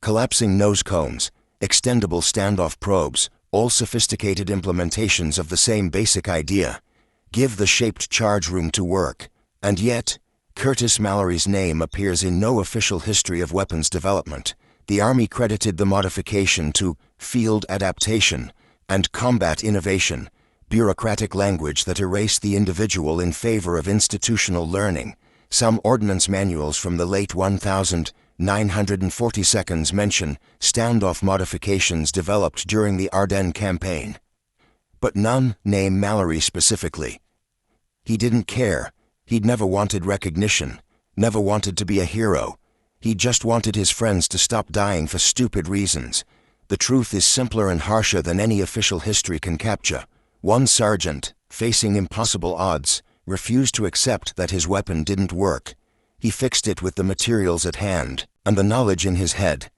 collapsing nose cones, extendable standoff probes, all sophisticated implementations of the same basic idea. Give the shaped charge room to work. And yet, Curtis Mallerie's name appears in no official history of weapons development. The Army credited the modification to field adaptation and combat innovation, bureaucratic language that erased the individual in favor of institutional learning. Some ordnance manuals from the late 1942 mention standoff modifications developed during the Ardennes campaign. But none name Mallerie specifically. He didn't care. He'd never wanted recognition, never wanted to be a hero. He just wanted his friends to stop dying for stupid reasons. The truth is simpler and harsher than any official history can capture. One sergeant, facing impossible odds, refused to accept that his weapon didn't work. He fixed it with the materials at hand and the knowledge in his head.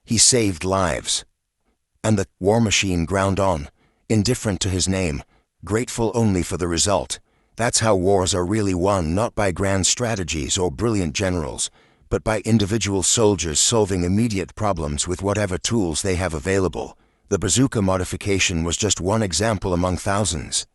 He saved lives. And the war machine ground on, indifferent to his name, grateful only for the result. That's how wars are really won, not by grand strategies or brilliant generals, but by individual soldiers solving immediate problems with whatever tools they have available. The bazooka modification was just one example among thousands.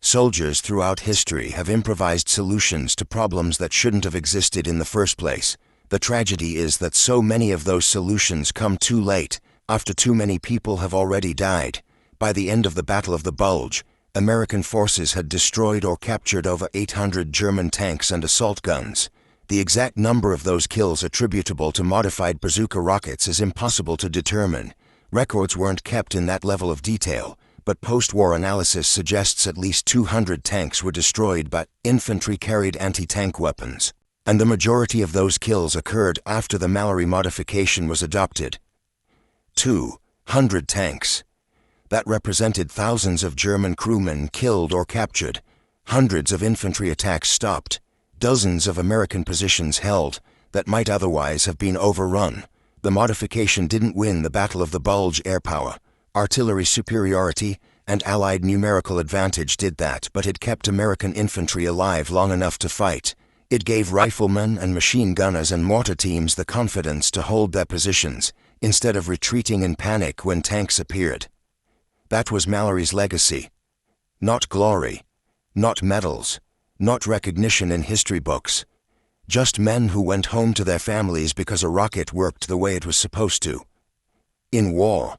Soldiers throughout history have improvised solutions to problems that shouldn't have existed in the first place. The tragedy is that so many of those solutions come too late, after too many people have already died. By the end of the Battle of the Bulge, American forces had destroyed or captured over 800 German tanks and assault guns. The exact number of those kills attributable to modified bazooka rockets is impossible to determine. Records weren't kept in that level of detail, but post-war analysis suggests at least 200 tanks were destroyed by infantry-carried anti-tank weapons, and the majority of those kills occurred after the Mallerie modification was adopted. 200 tanks. That represented thousands of German crewmen killed or captured, hundreds of infantry attacks stopped, dozens of American positions held that might otherwise have been overrun. The modification didn't win the Battle of the Bulge. Air power, artillery superiority, and Allied numerical advantage did that, but it kept American infantry alive long enough to fight. It gave riflemen and machine gunners and mortar teams the confidence to hold their positions, instead of retreating in panic when tanks appeared. That was Mallerie's legacy. Not glory, not medals, not recognition in history books. Just men who went home to their families because a rocket worked the way it was supposed to. In war,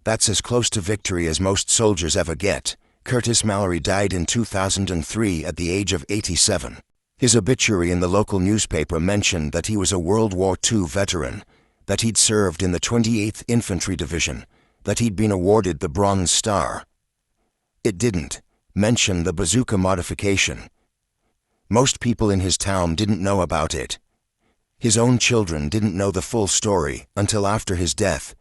that's as close to victory as most soldiers ever get. Curtis Mallerie died in 2003 at the age of 87. His obituary in the local newspaper mentioned that he was a World War II veteran, that he'd served in the 28th Infantry Division, that he'd been awarded the Bronze Star. It didn't mention the bazooka modification. Most people in his town didn't know about it. His own children didn't know the full story until after his death,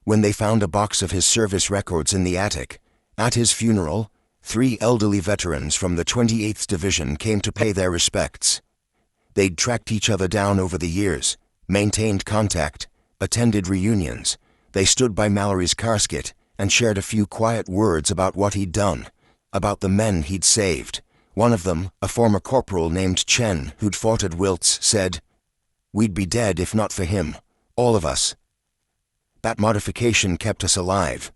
when they found a box of his service records in the attic. At his funeral, 3 elderly veterans from the 28th Division came to pay their respects. They'd tracked each other down over the years, maintained contact, attended reunions. They stood by Mallerie's casket and shared a few quiet words about what he'd done, about the men he'd saved. One of them, a former corporal named Chen who'd fought at Wiltz, said, "We'd be dead if not for him, all of us. That modification kept us alive."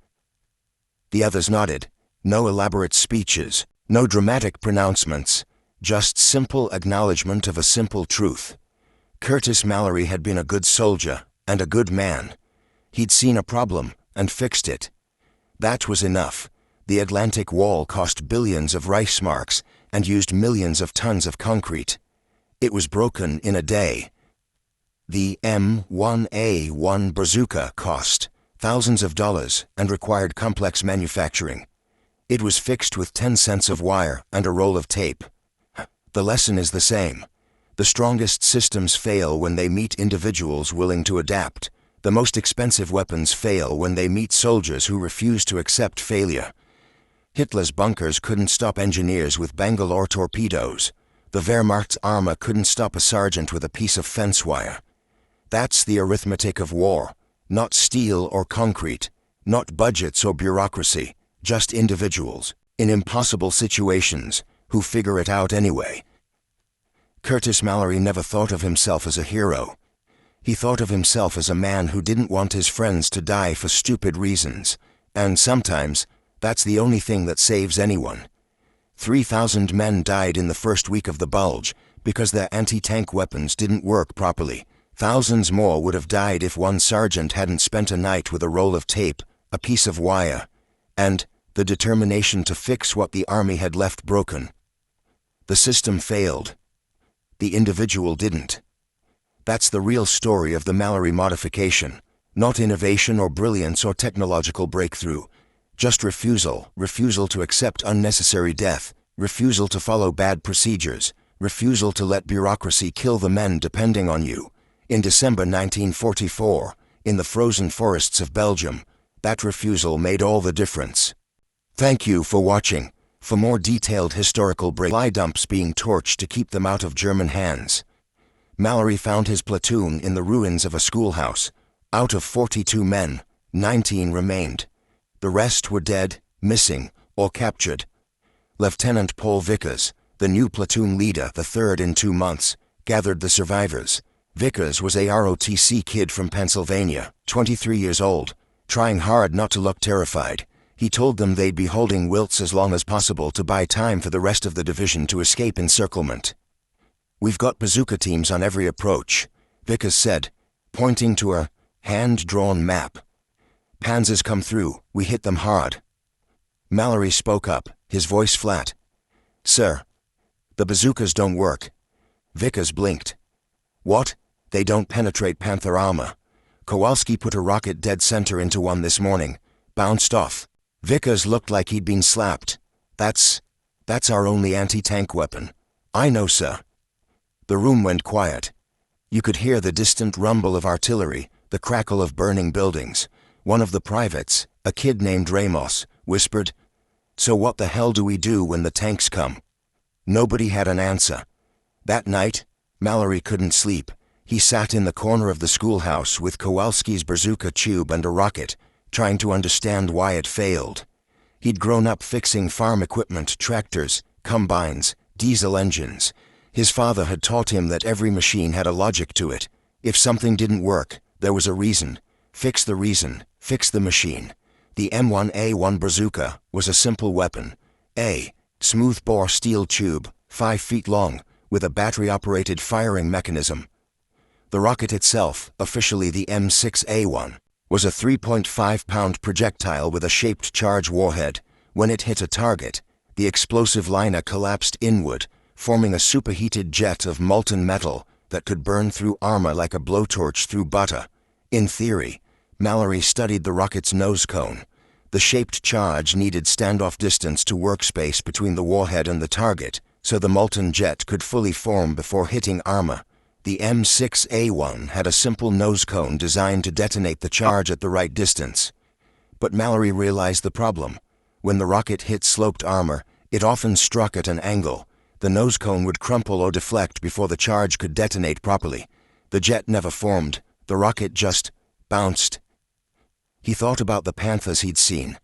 The others nodded. No elaborate speeches, no dramatic pronouncements, just simple acknowledgement of a simple truth. Curtis Mallerie had been a good soldier and a good man. He'd seen a problem and fixed it. That was enough. The Atlantic Wall cost billions of Reichsmarks and used millions of tons of concrete. It was broken in a day. The M1A1 bazooka cost thousands of dollars and required complex manufacturing. It was fixed with 10 cents of wire and a roll of tape. The lesson is the same. The strongest systems fail when they meet individuals willing to adapt. The most expensive weapons fail when they meet soldiers who refuse to accept failure. Hitler's bunkers couldn't stop engineers with Bangalore torpedoes. The Wehrmacht's armor couldn't stop a sergeant with a piece of fence wire. That's the arithmetic of war. Not steel or concrete, not budgets or bureaucracy, just individuals, in impossible situations, who figure it out anyway. Curtis Mallerie never thought of himself as a hero. He thought of himself as a man who didn't want his friends to die for stupid reasons, and sometimes that's the only thing that saves anyone. 3,000 men died in the first week of the Bulge because their anti-tank weapons didn't work properly. Thousands more would have died if one sergeant hadn't spent a night with a roll of tape, a piece of wire, and the determination to fix what the army had left broken. The system failed. The individual didn't. That's the real story of the Mallerie modification, not innovation or brilliance or technological breakthrough. Just refusal to accept unnecessary death, refusal to follow bad procedures, refusal to let bureaucracy kill the men depending on you. In December 1944, in the frozen forests of Belgium, that refusal made all the difference. Thank you for watching. For more detailed historical supply dumps being torched to keep them out of German hands. Mallerie found his platoon in the ruins of a schoolhouse. Out of 42 men, 19 remained. The rest were dead, missing, or captured. Lieutenant Paul Vickers, the new platoon leader, the third in 2 months, gathered the survivors. Vickers was a ROTC kid from Pennsylvania, 23 years old, trying hard not to look terrified. He told them they'd be holding Wilts as long as possible to buy time for the rest of the division to escape encirclement. We've got bazooka teams on every approach, Vickers said, pointing to a hand-drawn map. Panzers come through, we hit them hard. Mallerie spoke up, his voice flat. Sir, the bazookas don't work. Vickers blinked. What? They don't penetrate Panther armor. Kowalski put a rocket dead center into one this morning, bounced off. Vickers looked like he'd been slapped. That's our only anti-tank weapon. I know, sir. The room went quiet. You could hear the distant rumble of artillery, the crackle of burning buildings. One of the privates, a kid named Ramos, whispered, "So what the hell do we do when the tanks come?" Nobody had an answer. That night, Mallerie couldn't sleep. He sat in the corner of the schoolhouse with Kowalski's bazooka tube and a rocket, trying to understand why it failed. He'd grown up fixing farm equipment, tractors, combines, diesel engines. His father had taught him that every machine had a logic to it. If something didn't work, there was a reason. Fix the reason, fix the machine. The M1A1 bazooka was a simple weapon. A smooth-bore steel tube, 5 feet long, with a battery-operated firing mechanism. The rocket itself, officially the M6A1, was a 3.5-pound projectile with a shaped charge warhead. When it hit a target, the explosive liner collapsed inward, forming a superheated jet of molten metal that could burn through armor like a blowtorch through butter. In theory, Mallerie studied the rocket's nose cone. The shaped charge needed standoff distance to workspace between the warhead and the target, so the molten jet could fully form before hitting armor. The M6A1 had a simple nose cone designed to detonate the charge at the right distance. But Mallerie realized the problem. When the rocket hit sloped armor, it often struck at an angle. The nose cone would crumple or deflect before the charge could detonate properly. The jet never formed. The rocket just bounced. He thought about the Panthers he'd seen.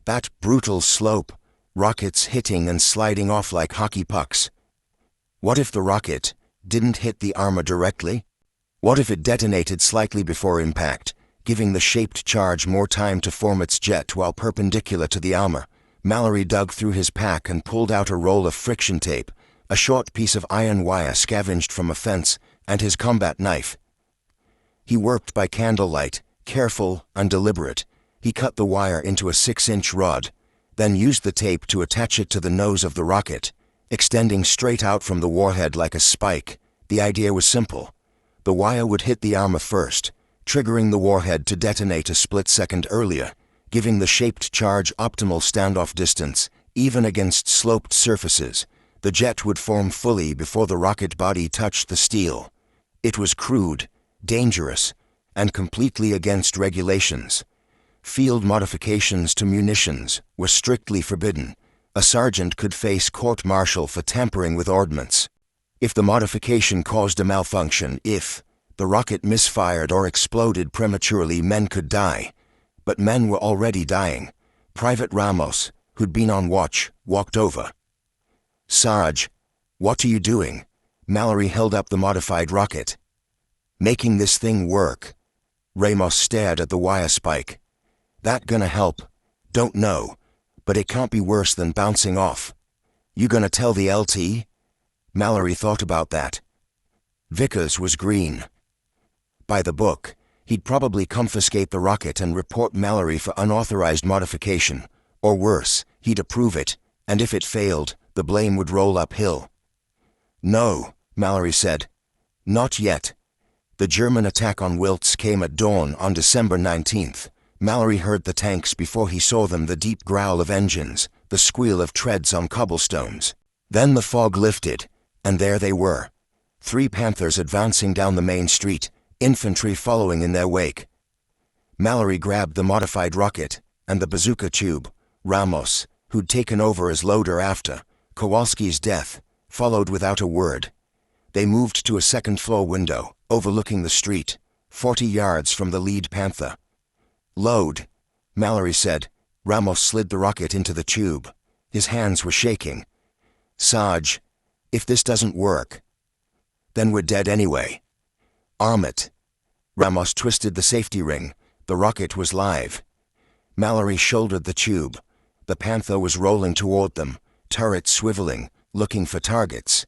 That brutal slope, rockets hitting and sliding off like hockey pucks. What if the rocket didn't hit the armor directly? What if it detonated slightly before impact, giving the shaped charge more time to form its jet while perpendicular to the armor? Mallerie dug through his pack and pulled out a roll of friction tape, a short piece of iron wire scavenged from a fence, and his combat knife. He worked by candlelight, careful and deliberate. He cut the wire into a 6-inch rod, then used the tape to attach it to the nose of the rocket, extending straight out from the warhead like a spike. The idea was simple. The wire would hit the armor first, triggering the warhead to detonate a split second earlier, giving the shaped charge optimal standoff distance, even against sloped surfaces. The jet would form fully before the rocket body touched the steel. It was crude, dangerous, and completely against regulations. Field modifications to munitions were strictly forbidden. A sergeant could face court-martial for tampering with ordnance. If the modification caused a malfunction, if the rocket misfired or exploded prematurely, men could die. But men were already dying. Private Ramos, who'd been on watch, walked over. "Sarge, what are you doing?" Mallerie held up the modified rocket. Making this thing work. Ramos stared at the wire spike. That gonna help? Don't know, but it can't be worse than bouncing off. You gonna tell the LT? Mallerie thought about that. Vickers was green. By the book, he'd probably confiscate the rocket and report Mallerie for unauthorized modification, or worse, he'd approve it, and if it failed, the blame would roll uphill. No, Mallerie said. Not yet. The German attack on Wiltz came at dawn on December 19th. Mallerie heard the tanks before he saw them, the deep growl of engines, the squeal of treads on cobblestones. Then the fog lifted, and there they were. 3 Panthers advancing down the main street, infantry following in their wake. Mallerie grabbed the modified rocket and the bazooka tube. Ramos, who'd taken over as loader after Kowalski's death, followed without a word. They moved to a second-floor window, overlooking the street, 40 yards from the lead Panther. Load, Mallerie said. Ramos slid the rocket into the tube. His hands were shaking. Sarge, if this doesn't work, then we're dead anyway. Arm it. Ramos twisted the safety ring. The rocket was live. Mallerie shouldered the tube. The Panther was rolling toward them, turret swiveling, looking for targets.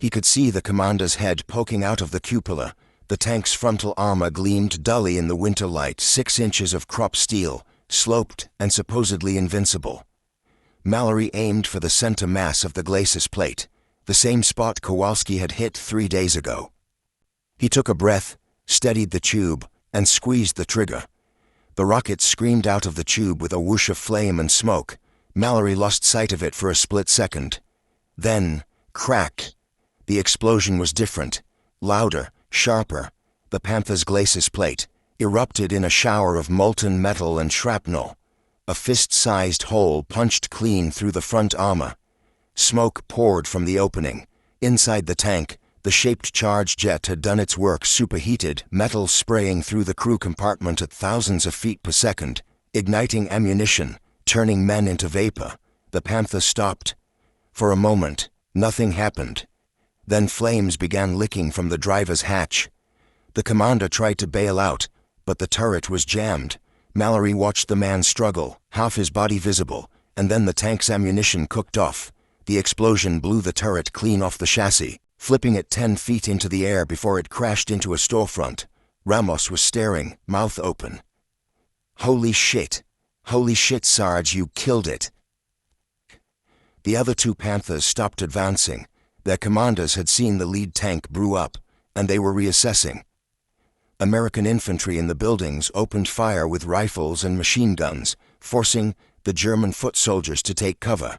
He could see the commander's head poking out of the cupola. The tank's frontal armor gleamed dully in the winter light, 6 inches of crop steel, sloped and supposedly invincible. Mallerie aimed for the center mass of the glacis plate, the same spot Kowalski had hit 3 days ago. He took a breath, steadied the tube, and squeezed the trigger. The rocket screamed out of the tube with a whoosh of flame and smoke. Mallerie lost sight of it for a split second. Then, crack! The explosion was different, louder, sharper. The Panther's glacis plate erupted in a shower of molten metal and shrapnel. A fist-sized hole punched clean through the front armor. Smoke poured from the opening. Inside the tank, the shaped charge jet had done its work, superheated, metal spraying through the crew compartment at thousands of feet per second, igniting ammunition, turning men into vapor. The Panther stopped. For a moment, nothing happened. Then flames began licking from the driver's hatch. The commander tried to bail out, but the turret was jammed. Mallerie watched the man struggle, half his body visible, and then the tank's ammunition cooked off. The explosion blew the turret clean off the chassis, flipping it 10 feet into the air before it crashed into a storefront. Ramos was staring, mouth open. Holy shit, Sarge, you killed it. The other 2 Panthers stopped advancing. Their commanders had seen the lead tank brew up, and they were reassessing. American infantry in the buildings opened fire with rifles and machine guns, forcing the German foot soldiers to take cover.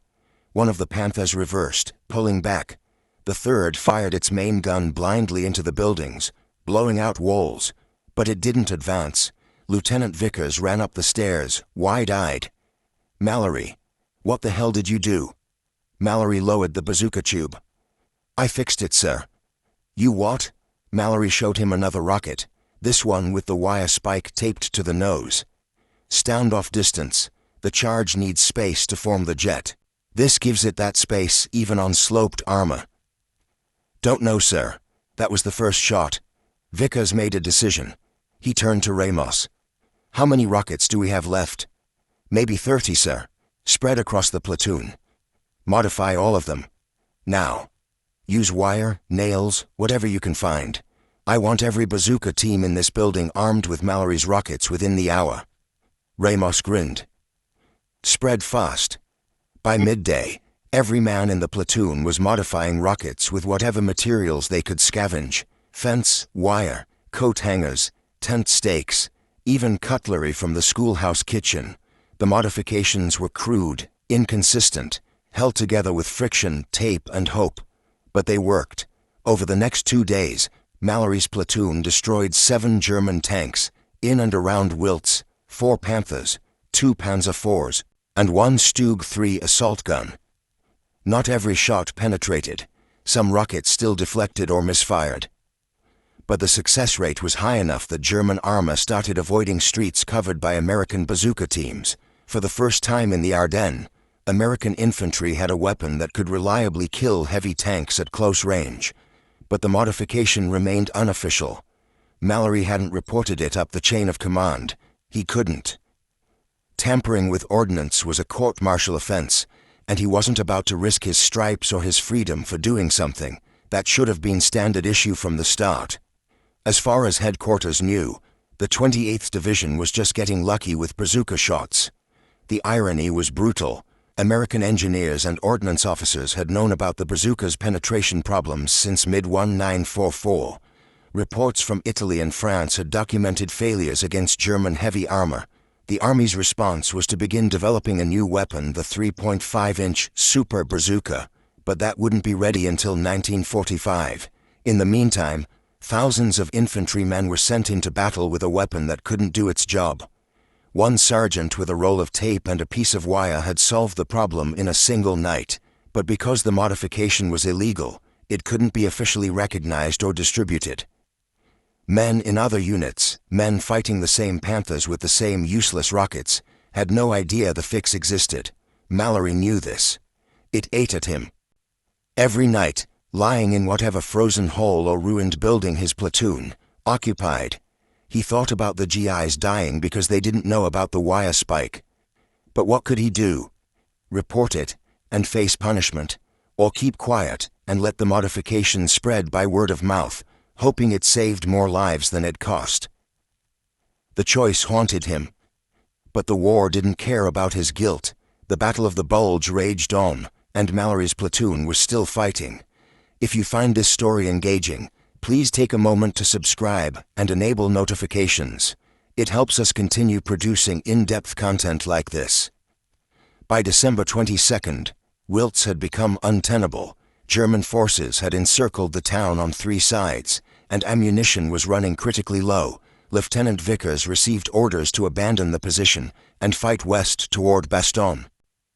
One of the Panthers reversed, pulling back. The third fired its main gun blindly into the buildings, blowing out walls, but it didn't advance. Lieutenant Vickers ran up the stairs, wide-eyed. Mallerie, what the hell did you do? Mallerie lowered the bazooka tube. I fixed it, sir. You what? Mallerie showed him another rocket, this one with the wire spike taped to the nose. Standoff distance. The charge needs space to form the jet. This gives it that space even on sloped armor. Don't know, sir. That was the first shot. Vickers made a decision. He turned to Ramos. How many rockets do we have left? Maybe 30, sir. Spread across the platoon. Modify all of them. Now. Use wire, nails, whatever you can find. I want every bazooka team in this building armed with Mallerie's rockets within the hour. Ramos grinned. Spread fast. By midday, every man in the platoon was modifying rockets with whatever materials they could scavenge. Fence, wire, coat hangers, tent stakes, even cutlery from the schoolhouse kitchen. The modifications were crude, inconsistent, held together with friction, tape, and hope. But they worked. Over the next 2 days, Mallerie's platoon destroyed 7 German tanks, in and around Wiltz, 4 Panthers, 2 Panzer IVs, and 1 Stug 3 assault gun. Not every shot penetrated. Some rockets still deflected or misfired. But the success rate was high enough that German armor started avoiding streets covered by American bazooka teams. For the first time in the Ardennes, American infantry had a weapon that could reliably kill heavy tanks at close range. But the modification remained unofficial. Mallerie hadn't reported it up the chain of command. He couldn't. Tampering with ordnance was a court-martial offense, and he wasn't about to risk his stripes or his freedom for doing something that should have been standard issue from the start. As far as headquarters knew, the 28th Division was just getting lucky with bazooka shots. The irony was brutal. American engineers and ordnance officers had known about the bazooka's penetration problems since mid-1944. Reports from Italy and France had documented failures against German heavy armor. The Army's response was to begin developing a new weapon, the 3.5-inch Super Bazooka, but that wouldn't be ready until 1945. In the meantime, thousands of infantrymen were sent into battle with a weapon that couldn't do its job. One sergeant with a roll of tape and a piece of wire had solved the problem in a single night, but because the modification was illegal, it couldn't be officially recognized or distributed. Men in other units, men fighting the same Panthers with the same useless rockets, had no idea the fix existed. Mallerie knew this. It ate at him. Every night, lying in whatever frozen hole or ruined building his platoon occupied, he thought about the GIs dying because they didn't know about the wire spike. But what could he do? Report it and face punishment, or keep quiet and let the modification spread by word of mouth, hoping it saved more lives than it cost. The choice haunted him. But the war didn't care about his guilt. The Battle of the Bulge raged on, and Mallerie's platoon was still fighting. If you find this story engaging, please take a moment to subscribe and enable notifications. It helps us continue producing in-depth content like this. By December 22nd, Wiltz had become untenable. German forces had encircled the town on 3 sides, and ammunition was running critically low. Lieutenant Vickers received orders to abandon the position and fight west toward Bastogne,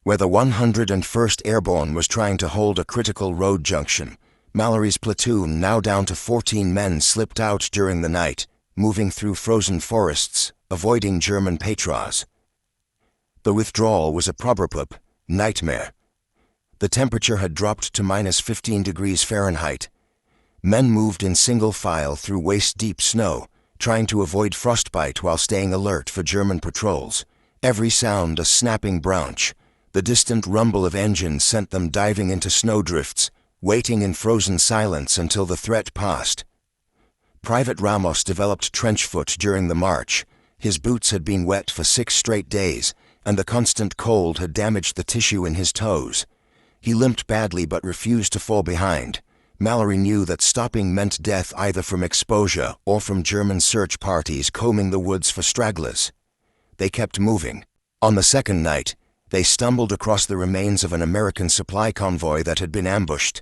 where the 101st Airborne was trying to hold a critical road junction. Mallerie's platoon, now down to 14 men, slipped out during the night, moving through frozen forests, avoiding German patrols. The withdrawal was a proverb nightmare. The temperature had dropped to -15 degrees Fahrenheit. Men moved in single file through waist-deep snow, trying to avoid frostbite while staying alert for German patrols. Every sound a snapping branch. The distant rumble of engines sent them diving into snowdrifts, waiting in frozen silence until the threat passed. Private Ramos developed trench foot during the march. His boots had been wet for 6 straight days, and the constant cold had damaged the tissue in his toes. He limped badly but refused to fall behind. Mallerie knew that stopping meant death either from exposure or from German search parties combing the woods for stragglers. They kept moving. On the second night, they stumbled across the remains of an American supply convoy that had been ambushed.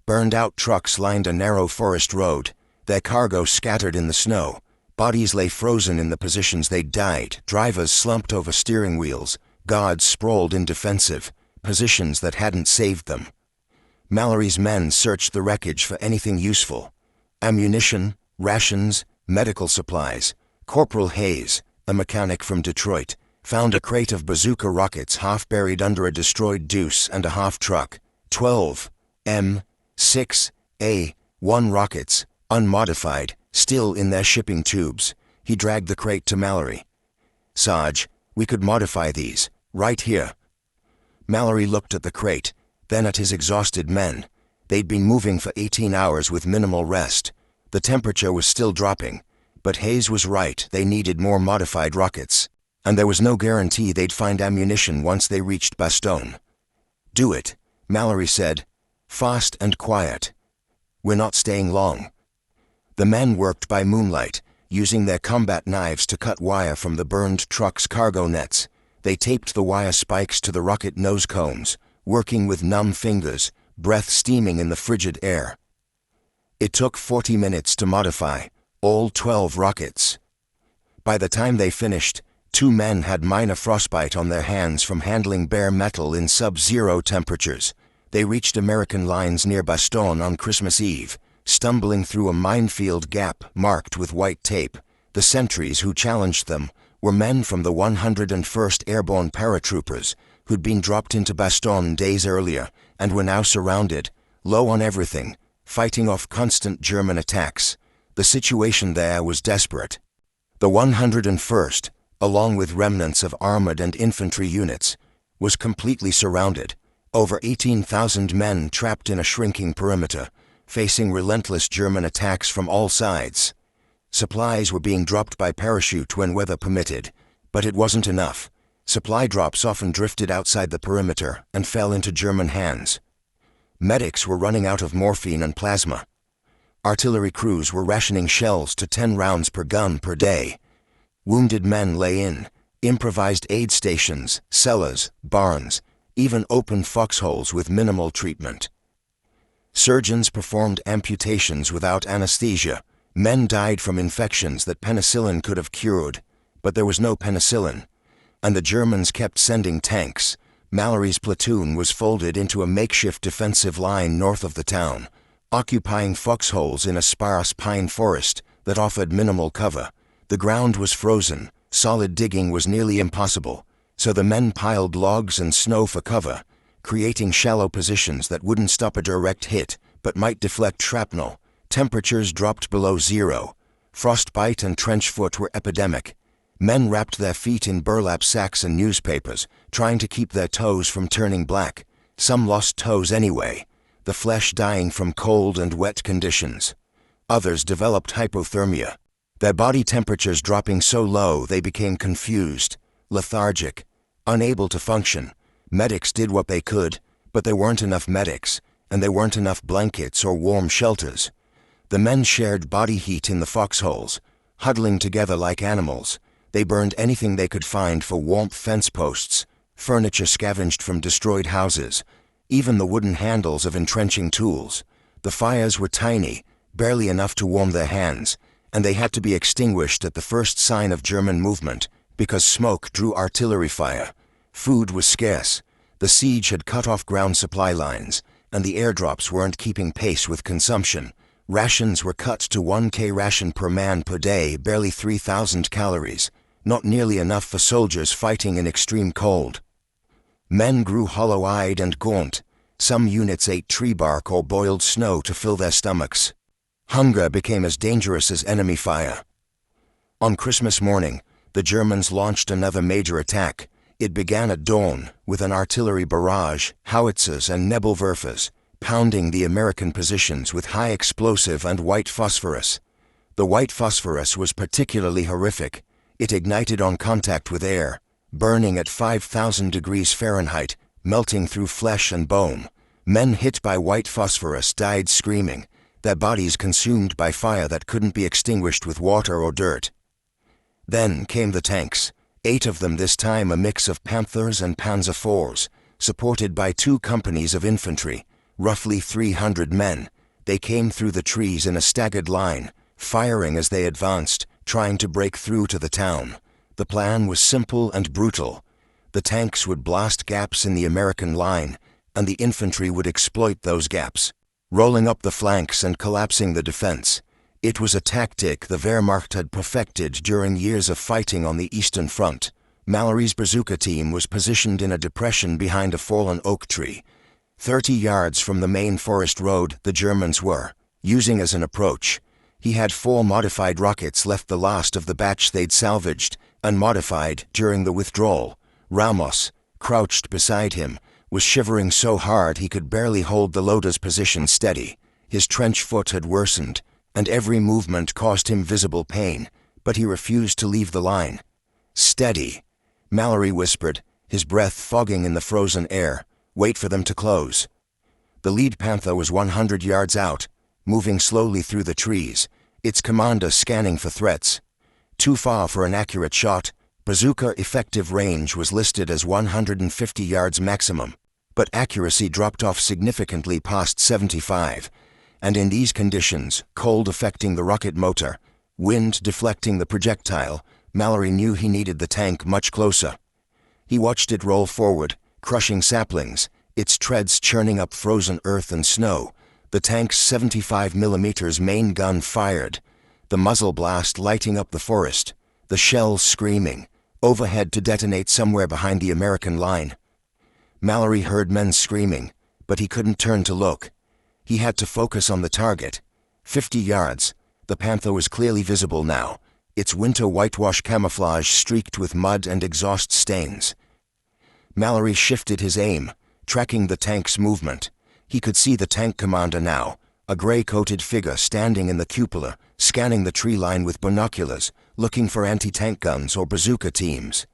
Burned-out trucks lined a narrow forest road, their cargo scattered in the snow. Bodies lay frozen in the positions they'd died, drivers slumped over steering wheels, guards sprawled in defensive positions that hadn't saved them. Mallerie's men searched the wreckage for anything useful. Ammunition, rations, medical supplies. Corporal Hayes, a mechanic from Detroit, found a crate of bazooka rockets half buried under a destroyed Deuce and a half-truck. 12 M6A1 rockets, unmodified, still in their shipping tubes. He dragged the crate to Mallerie. "Sarge, we could modify these, right here." Mallerie looked at the crate, then at his exhausted men. They'd been moving for 18 hours with minimal rest. The temperature was still dropping, but Hayes was right, they needed more modified rockets, and there was no guarantee they'd find ammunition once they reached Bastogne. "Do it," Mallerie said, fast and quiet. "We're not staying long." The men worked by moonlight, using their combat knives to cut wire from the burned truck's cargo nets. They taped the wire spikes to the rocket nose cones, working with numb fingers, breath steaming in the frigid air. It took 40 minutes to modify all 12 rockets. By the time they finished, 2 men had minor frostbite on their hands from handling bare metal in sub-zero temperatures. They reached American lines near Bastogne on Christmas Eve, stumbling through a minefield gap marked with white tape. The sentries who challenged them were men from the 101st Airborne paratroopers who'd been dropped into Bastogne days earlier and were now surrounded, low on everything, fighting off constant German attacks. The situation there was desperate. The 101st, along with remnants of armored and infantry units, was completely surrounded, over 18,000 men trapped in a shrinking perimeter, facing relentless German attacks from all sides. Supplies were being dropped by parachute when weather permitted, but it wasn't enough. Supply drops often drifted outside the perimeter and fell into German hands. Medics were running out of morphine and plasma. Artillery crews were rationing shells to 10 rounds per gun per day. Wounded men lay in improvised aid stations, cellars, barns, even open foxholes with minimal treatment. Surgeons performed amputations without anesthesia. Men died from infections that penicillin could have cured, but there was no penicillin. And the Germans kept sending tanks. Mallerie's platoon was folded into a makeshift defensive line north of the town, occupying foxholes in a sparse pine forest that offered minimal cover. The ground was frozen, solid digging was nearly impossible, so the men piled logs and snow for cover, creating shallow positions that wouldn't stop a direct hit, but might deflect shrapnel. Temperatures dropped below zero. Frostbite and trench foot were epidemic. Men wrapped their feet in burlap sacks and newspapers, trying to keep their toes from turning black. Some lost toes anyway, the flesh dying from cold and wet conditions. Others developed hypothermia, their body temperatures dropping so low they became confused, lethargic, unable to function. Medics did what they could, but there weren't enough medics, and there weren't enough blankets or warm shelters. The men shared body heat in the foxholes, huddling together like animals. They burned anything they could find for warmth: fence posts, furniture scavenged from destroyed houses, even the wooden handles of entrenching tools. The fires were tiny, barely enough to warm their hands, and they had to be extinguished at the first sign of German movement, because smoke drew artillery fire. Food was scarce. The siege had cut off ground supply lines, and the airdrops weren't keeping pace with consumption. Rations were cut to 1K ration per man per day, barely 3,000 calories, not nearly enough for soldiers fighting in extreme cold. Men grew hollow-eyed and gaunt. Some units ate tree bark or boiled snow to fill their stomachs. Hunger became as dangerous as enemy fire. On Christmas morning, the Germans launched another major attack. It began at dawn with an artillery barrage, howitzers and Nebelwerfers, pounding the American positions with high explosive and white phosphorus. The white phosphorus was particularly horrific. It ignited on contact with air, burning at 5,000 degrees Fahrenheit, melting through flesh and bone. Men hit by white phosphorus died screaming, their bodies consumed by fire that couldn't be extinguished with water or dirt. Then came the tanks, 8 of them this time, a mix of Panthers and Panzer IVs, supported by 2 companies of infantry, roughly 300 men. They came through the trees in a staggered line, firing as they advanced, trying to break through to the town. The plan was simple and brutal. The tanks would blast gaps in the American line, and the infantry would exploit those gaps, rolling up the flanks and collapsing the defense. It was a tactic the Wehrmacht had perfected during years of fighting on the Eastern Front. Mallerie's bazooka team was positioned in a depression behind a fallen oak tree. 30 yards from the main forest road the Germans were using as an approach. He had 4 modified rockets left, the last of the batch they'd salvaged, unmodified, during the withdrawal. Ramos, crouched beside him, was shivering so hard he could barely hold the loader's position steady. His trench foot had worsened, and every movement caused him visible pain, but he refused to leave the line. "Steady," Mallerie whispered, his breath fogging in the frozen air. "Wait for them to close." The lead Panther was 100 yards out, moving slowly through the trees, its commander scanning for threats. Too far for an accurate shot. Bazooka effective range was listed as 150 yards maximum, but accuracy dropped off significantly past 75. And in these conditions, cold affecting the rocket motor, wind deflecting the projectile, Mallerie knew he needed the tank much closer. He watched it roll forward, crushing saplings, its treads churning up frozen earth and snow. The tank's 75mm main gun fired, the muzzle blast lighting up the forest, the shells screaming, overhead to detonate somewhere behind the American line. Mallerie heard men screaming, but he couldn't turn to look. He had to focus on the target. 50 yards, The Panther was clearly visible now, its winter whitewash camouflage streaked with mud and exhaust stains. Mallerie shifted his aim, tracking the tank's movement. He could see the tank commander now, a gray-coated figure standing in the cupola, scanning the tree line with binoculars, looking for anti-tank guns or bazooka teams.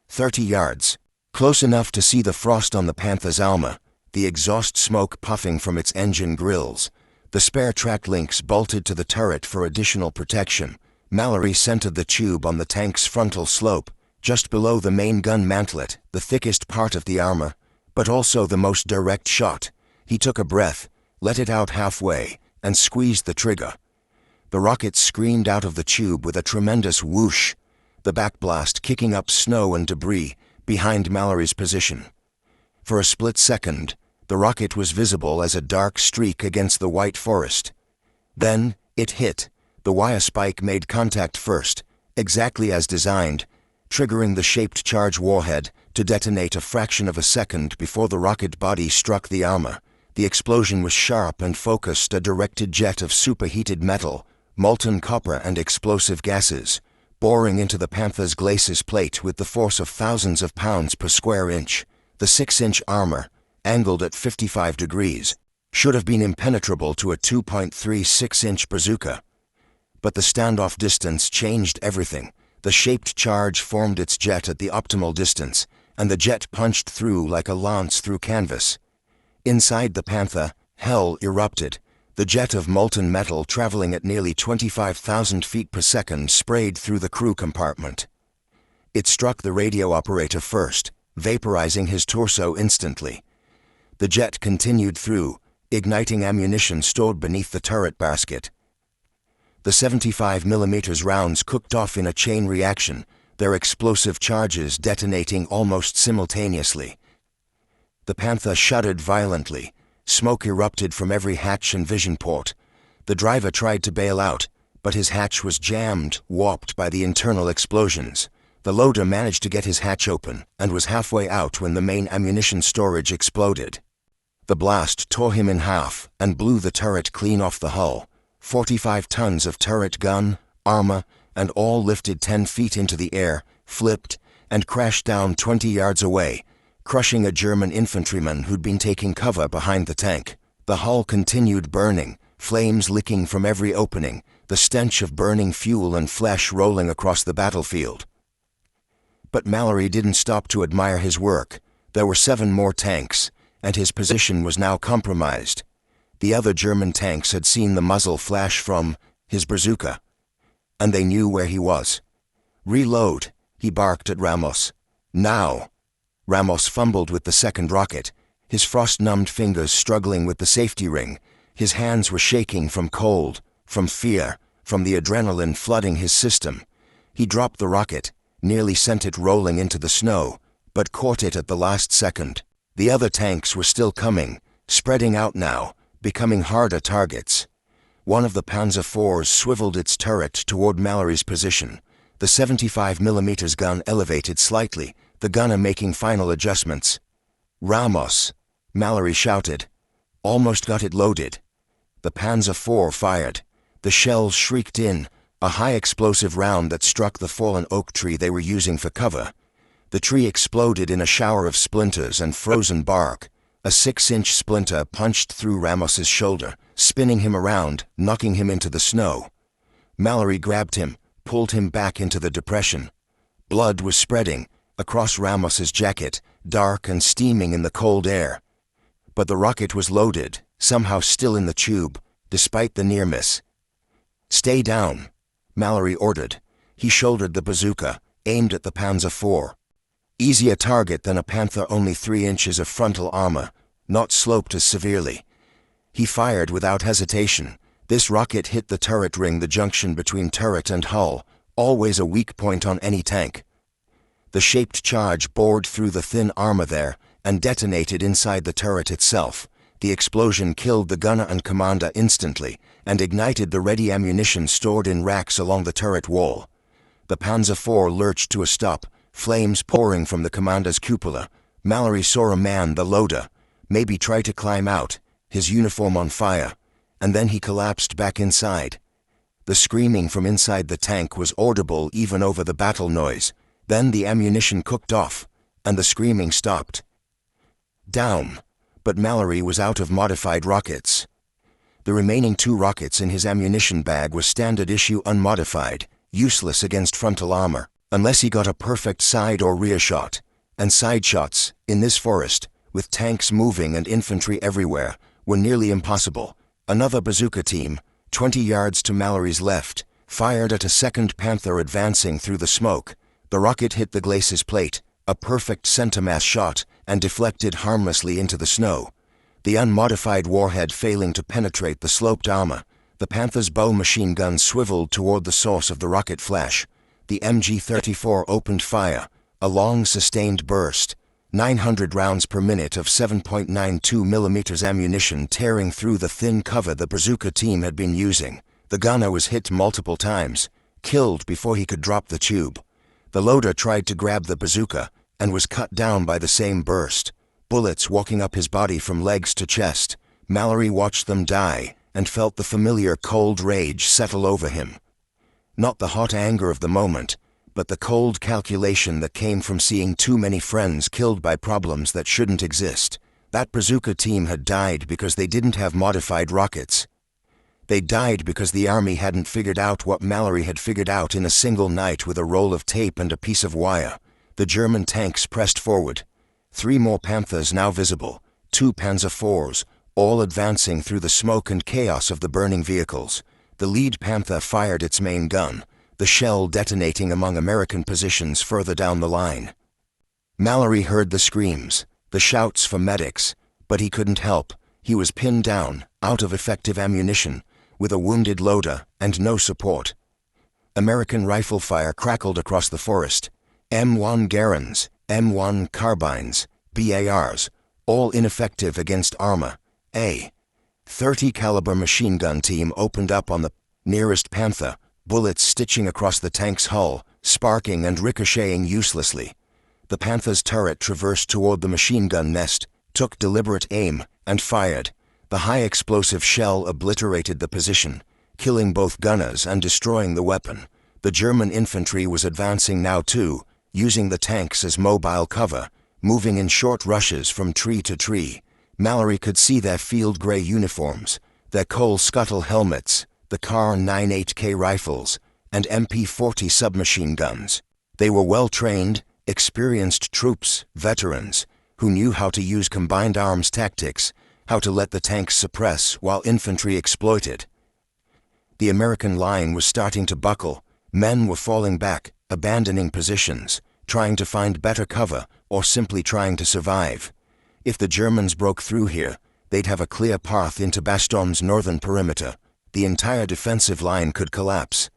30 yards. Close enough to see the frost on the Panther's armor, the exhaust smoke puffing from its engine grills. The spare track links bolted to the turret for additional protection. Mallerie centered the tube on the tank's frontal slope, just below the main gun mantlet, the thickest part of the armor, but also the most direct shot. He took a breath, let it out halfway, and squeezed the trigger. The rocket screamed out of the tube with a tremendous whoosh, the backblast kicking up snow and debris behind Mallerie's position. For a split second, the rocket was visible as a dark streak against the white forest. Then, it hit. The wire spike made contact first, exactly as designed, triggering the shaped charge warhead to detonate a fraction of a second before the rocket body struck the armor. The explosion was sharp and focused, a directed jet of superheated metal, molten copper and explosive gases, boring into the Panther's glacis plate with the force of thousands of pounds per square inch. The 6-inch armor, angled at 55 degrees, should have been impenetrable to a 2.36-inch bazooka. But the standoff distance changed everything. The shaped charge formed its jet at the optimal distance, and the jet punched through like a lance through canvas. Inside the Panther, hell erupted. The jet of molten metal traveling at nearly 25,000 feet per second sprayed through the crew compartment. It struck the radio operator first, vaporizing his torso instantly. The jet continued through, igniting ammunition stored beneath the turret basket. The 75mm rounds cooked off in a chain reaction, their explosive charges detonating almost simultaneously. The Panther shuddered violently. Smoke erupted from every hatch and vision port. The driver tried to bail out, but his hatch was jammed, warped by the internal explosions. The loader managed to get his hatch open and was halfway out when the main ammunition storage exploded. The blast tore him in half and blew the turret clean off the hull. 45 tons of turret gun, armor, and all lifted 10 feet into the air, flipped, and crashed down 20 yards away, crushing a German infantryman who'd been taking cover behind the tank. The hull continued burning, flames licking from every opening, the stench of burning fuel and flesh rolling across the battlefield. But Mallerie didn't stop to admire his work. There were 7 more tanks, and his position was now compromised. The other German tanks had seen the muzzle flash from his bazooka, and they knew where he was. "Reload," he barked at Ramos. "Now!" Ramos fumbled with the second rocket, his frost-numbed fingers struggling with the safety ring. His hands were shaking from cold, from fear, from the adrenaline flooding his system. He dropped the rocket, nearly sent it rolling into the snow, but caught it at the last second. The other tanks were still coming, spreading out now, becoming harder targets. One of the Panzer IVs swiveled its turret toward Mallerie's position. The 75mm gun elevated slightly, the gunner making final adjustments. "Ramos!" Mallerie shouted. "Almost got it loaded." The Panzer IV fired. The shells shrieked in, a high-explosive round that struck the fallen oak tree they were using for cover. The tree exploded in a shower of splinters and frozen bark. A 6-inch splinter punched through Ramos's shoulder, spinning him around, knocking him into the snow. Mallerie grabbed him, pulled him back into the depression. Blood was spreading across Ramos's jacket, dark and steaming in the cold air. But the rocket was loaded, somehow still in the tube, despite the near miss. "Stay down," Mallerie ordered. He shouldered the bazooka, aimed at the Panzer IV. Easier target than a Panther, only 3 inches of frontal armor, not sloped as severely. He fired without hesitation. This rocket hit the turret ring, the junction between turret and hull, always a weak point on any tank. The shaped charge bored through the thin armor there and detonated inside the turret itself. The explosion killed the gunner and commander instantly and ignited the ready ammunition stored in racks along the turret wall. The Panzer IV lurched to a stop, flames pouring from the commander's cupola. Mallerie saw a man, the loader, maybe try to climb out, his uniform on fire, and then he collapsed back inside. The screaming from inside the tank was audible even over the battle noise. Then the ammunition cooked off, and the screaming stopped. Down. But Mallerie was out of modified rockets. The remaining 2 rockets in his ammunition bag were standard issue unmodified, useless against frontal armor, unless he got a perfect side or rear shot. And side shots, in this forest, with tanks moving and infantry everywhere, were nearly impossible. Another bazooka team, 20 yards to Mallerie's left, fired at a second Panther advancing through the smoke. The rocket hit the glacis plate, a perfect centermass shot, and deflected harmlessly into the snow. The unmodified warhead failing to penetrate the sloped armor, the Panther's bow machine gun swiveled toward the source of the rocket flash. The MG-34 opened fire, a long sustained burst, 900 rounds per minute of 7.92 mm ammunition tearing through the thin cover the bazooka team had been using. The gunner was hit multiple times, killed before he could drop the tube. The loader tried to grab the bazooka and was cut down by the same burst, bullets walking up his body from legs to chest. Mallerie watched them die and felt the familiar cold rage settle over him. Not the hot anger of the moment, but the cold calculation that came from seeing too many friends killed by problems that shouldn't exist. That bazooka team had died because they didn't have modified rockets. They died because the army hadn't figured out what Mallerie had figured out in a single night with a roll of tape and a piece of wire. The German tanks pressed forward. 3 more Panthers now visible, 2 Panzer IVs, all advancing through the smoke and chaos of the burning vehicles. The lead Panther fired its main gun, the shell detonating among American positions further down the line. Mallerie heard the screams, the shouts for medics, but he couldn't help. He was pinned down, out of effective ammunition, with a wounded loader and no support. American rifle fire crackled across the forest. M1 Garens, M1 carbines, BARs, all ineffective against armor. A 30 caliber machine gun team opened up on the nearest Panther, bullets stitching across the tank's hull, sparking and ricocheting uselessly. The Panther's turret traversed toward the machine gun nest, took deliberate aim, and fired. The high-explosive shell obliterated the position, killing both gunners and destroying the weapon. The German infantry was advancing now too, using the tanks as mobile cover, moving in short rushes from tree to tree. Mallerie could see their field gray uniforms, their coal scuttle helmets, the Kar 98K rifles, and MP-40 submachine guns. They were well-trained, experienced troops, veterans, who knew how to use combined arms tactics, how to let the tanks suppress while infantry exploited. The American line was starting to buckle. Men were falling back, abandoning positions, trying to find better cover, or simply trying to survive. If the Germans broke through here, they'd have a clear path into Baston's northern perimeter. The entire defensive line could collapse.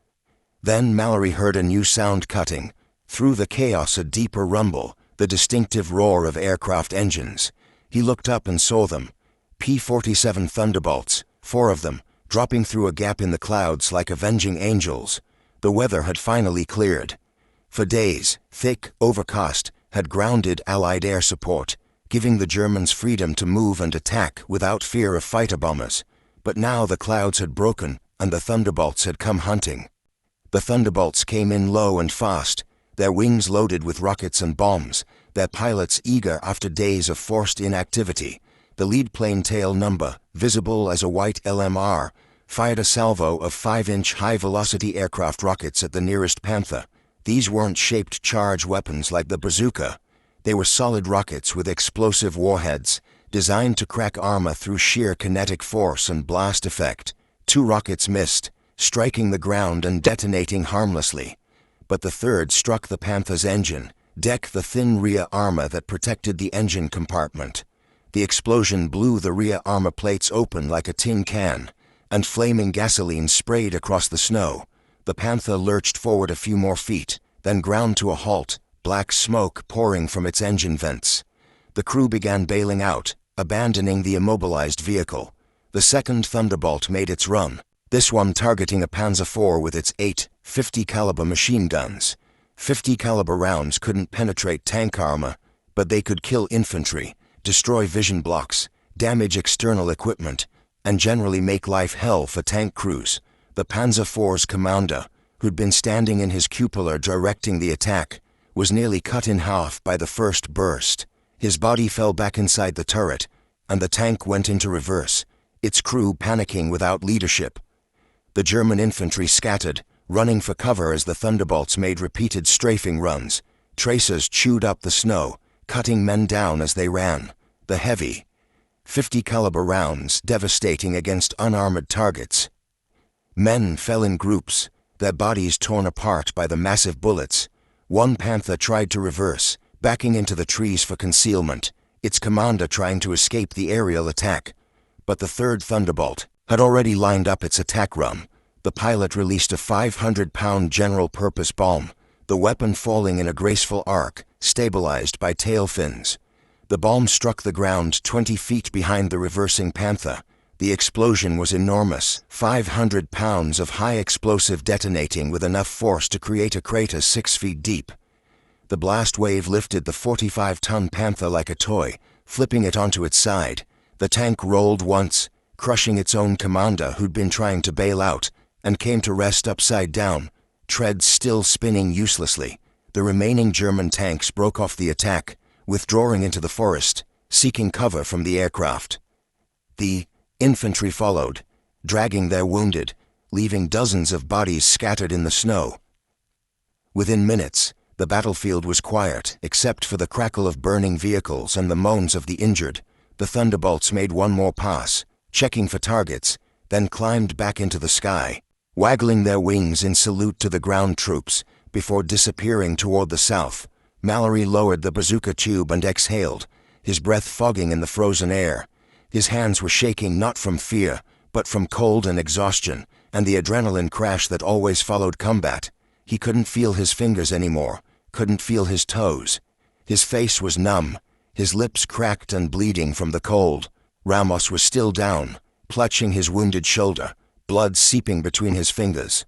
Then Mallerie heard a new sound cutting. Through the chaos, a deeper rumble, the distinctive roar of aircraft engines. He looked up and saw them. P-47 Thunderbolts, 4 of them, dropping through a gap in the clouds like avenging angels. The weather had finally cleared. For days, thick, overcast, had grounded Allied air support, giving the Germans freedom to move and attack without fear of fighter bombers. But now the clouds had broken, and the Thunderbolts had come hunting. The Thunderbolts came in low and fast, their wings loaded with rockets and bombs, their pilots eager after days of forced inactivity. The lead plane tail number, visible as a white LMR, fired a salvo of 5-inch high-velocity aircraft rockets at the nearest Panther. These weren't shaped charge weapons like the bazooka. They were solid rockets with explosive warheads, designed to crack armor through sheer kinetic force and blast effect. 2 rockets missed, striking the ground and detonating harmlessly. But the third struck the Panther's engine, deck the thin rear armor that protected the engine compartment. The explosion blew the rear armor plates open like a tin can, and flaming gasoline sprayed across the snow. The Panther lurched forward a few more feet, then ground to a halt, black smoke pouring from its engine vents. The crew began bailing out, abandoning the immobilized vehicle. The second Thunderbolt made its run, this one targeting a Panzer IV with its 8 50 caliber machine guns. 50 caliber rounds couldn't penetrate tank armor, but they could kill infantry, destroy vision blocks, damage external equipment, and generally make life hell for tank crews. The Panzer IV's commander, who'd been standing in his cupola directing the attack, was nearly cut in half by the first burst. His body fell back inside the turret, and the tank went into reverse, its crew panicking without leadership. The German infantry scattered, running for cover as the Thunderbolts made repeated strafing runs. Tracers chewed up the snow, cutting men down as they ran. The heavy, 50 caliber rounds devastating against unarmored targets. Men fell in groups, their bodies torn apart by the massive bullets. One Panther tried to reverse, backing into the trees for concealment, its commander trying to escape the aerial attack. But the third Thunderbolt had already lined up its attack run. The pilot released a 500-pound general-purpose bomb, the weapon falling in a graceful arc, stabilized by tail fins. The bomb struck the ground 20 feet behind the reversing Panther. The explosion was enormous, 500 pounds of high explosive detonating with enough force to create a crater 6 feet deep. The blast wave lifted the 45-ton Panther like a toy, flipping it onto its side. The tank rolled once, crushing its own commander who'd been trying to bail out, and came to rest upside down, treads still spinning uselessly. The remaining German tanks broke off the attack, withdrawing into the forest, seeking cover from the aircraft. The infantry followed, dragging their wounded, leaving dozens of bodies scattered in the snow. Within minutes, the battlefield was quiet, except for the crackle of burning vehicles and the moans of the injured. The Thunderbolts made one more pass, checking for targets, then climbed back into the sky, waggling their wings in salute to the ground troops, before disappearing toward the south. Mallerie lowered the bazooka tube and exhaled, his breath fogging in the frozen air. His hands were shaking not from fear, but from cold and exhaustion, and the adrenaline crash that always followed combat. He couldn't feel his fingers anymore, couldn't feel his toes. His face was numb, his lips cracked and bleeding from the cold. Ramos was still down, clutching his wounded shoulder, blood seeping between his fingers.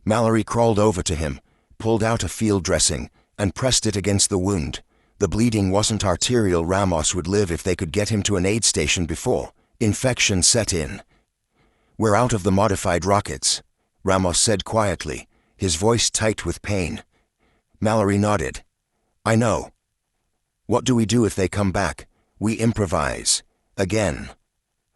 Mallerie crawled over to him, pulled out a field dressing, and pressed it against the wound. The bleeding wasn't arterial. Ramos would live if they could get him to an aid station before infection set in. "We're out of the modified rockets," Ramos said quietly, his voice tight with pain. Mallerie nodded. "I know. What do we do if they come back?" "We improvise. Again."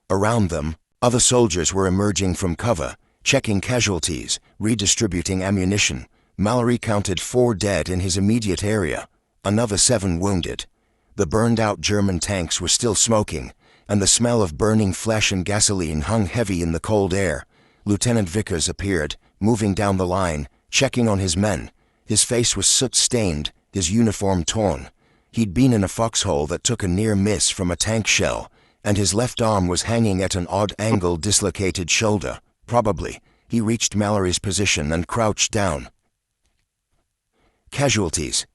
Around them, other soldiers were emerging from cover, checking casualties, redistributing ammunition. Mallerie counted 4 dead in his immediate area, another 7 wounded. The burned-out German tanks were still smoking, and the smell of burning flesh and gasoline hung heavy in the cold air. Lieutenant Vickers appeared, moving down the line, checking on his men. His face was soot-stained, his uniform torn. He'd been in a foxhole that took a near miss from a tank shell, and his left arm was hanging at an odd angle, dislocated shoulder. Probably, he reached Mallerie's position and crouched down. "Casualties."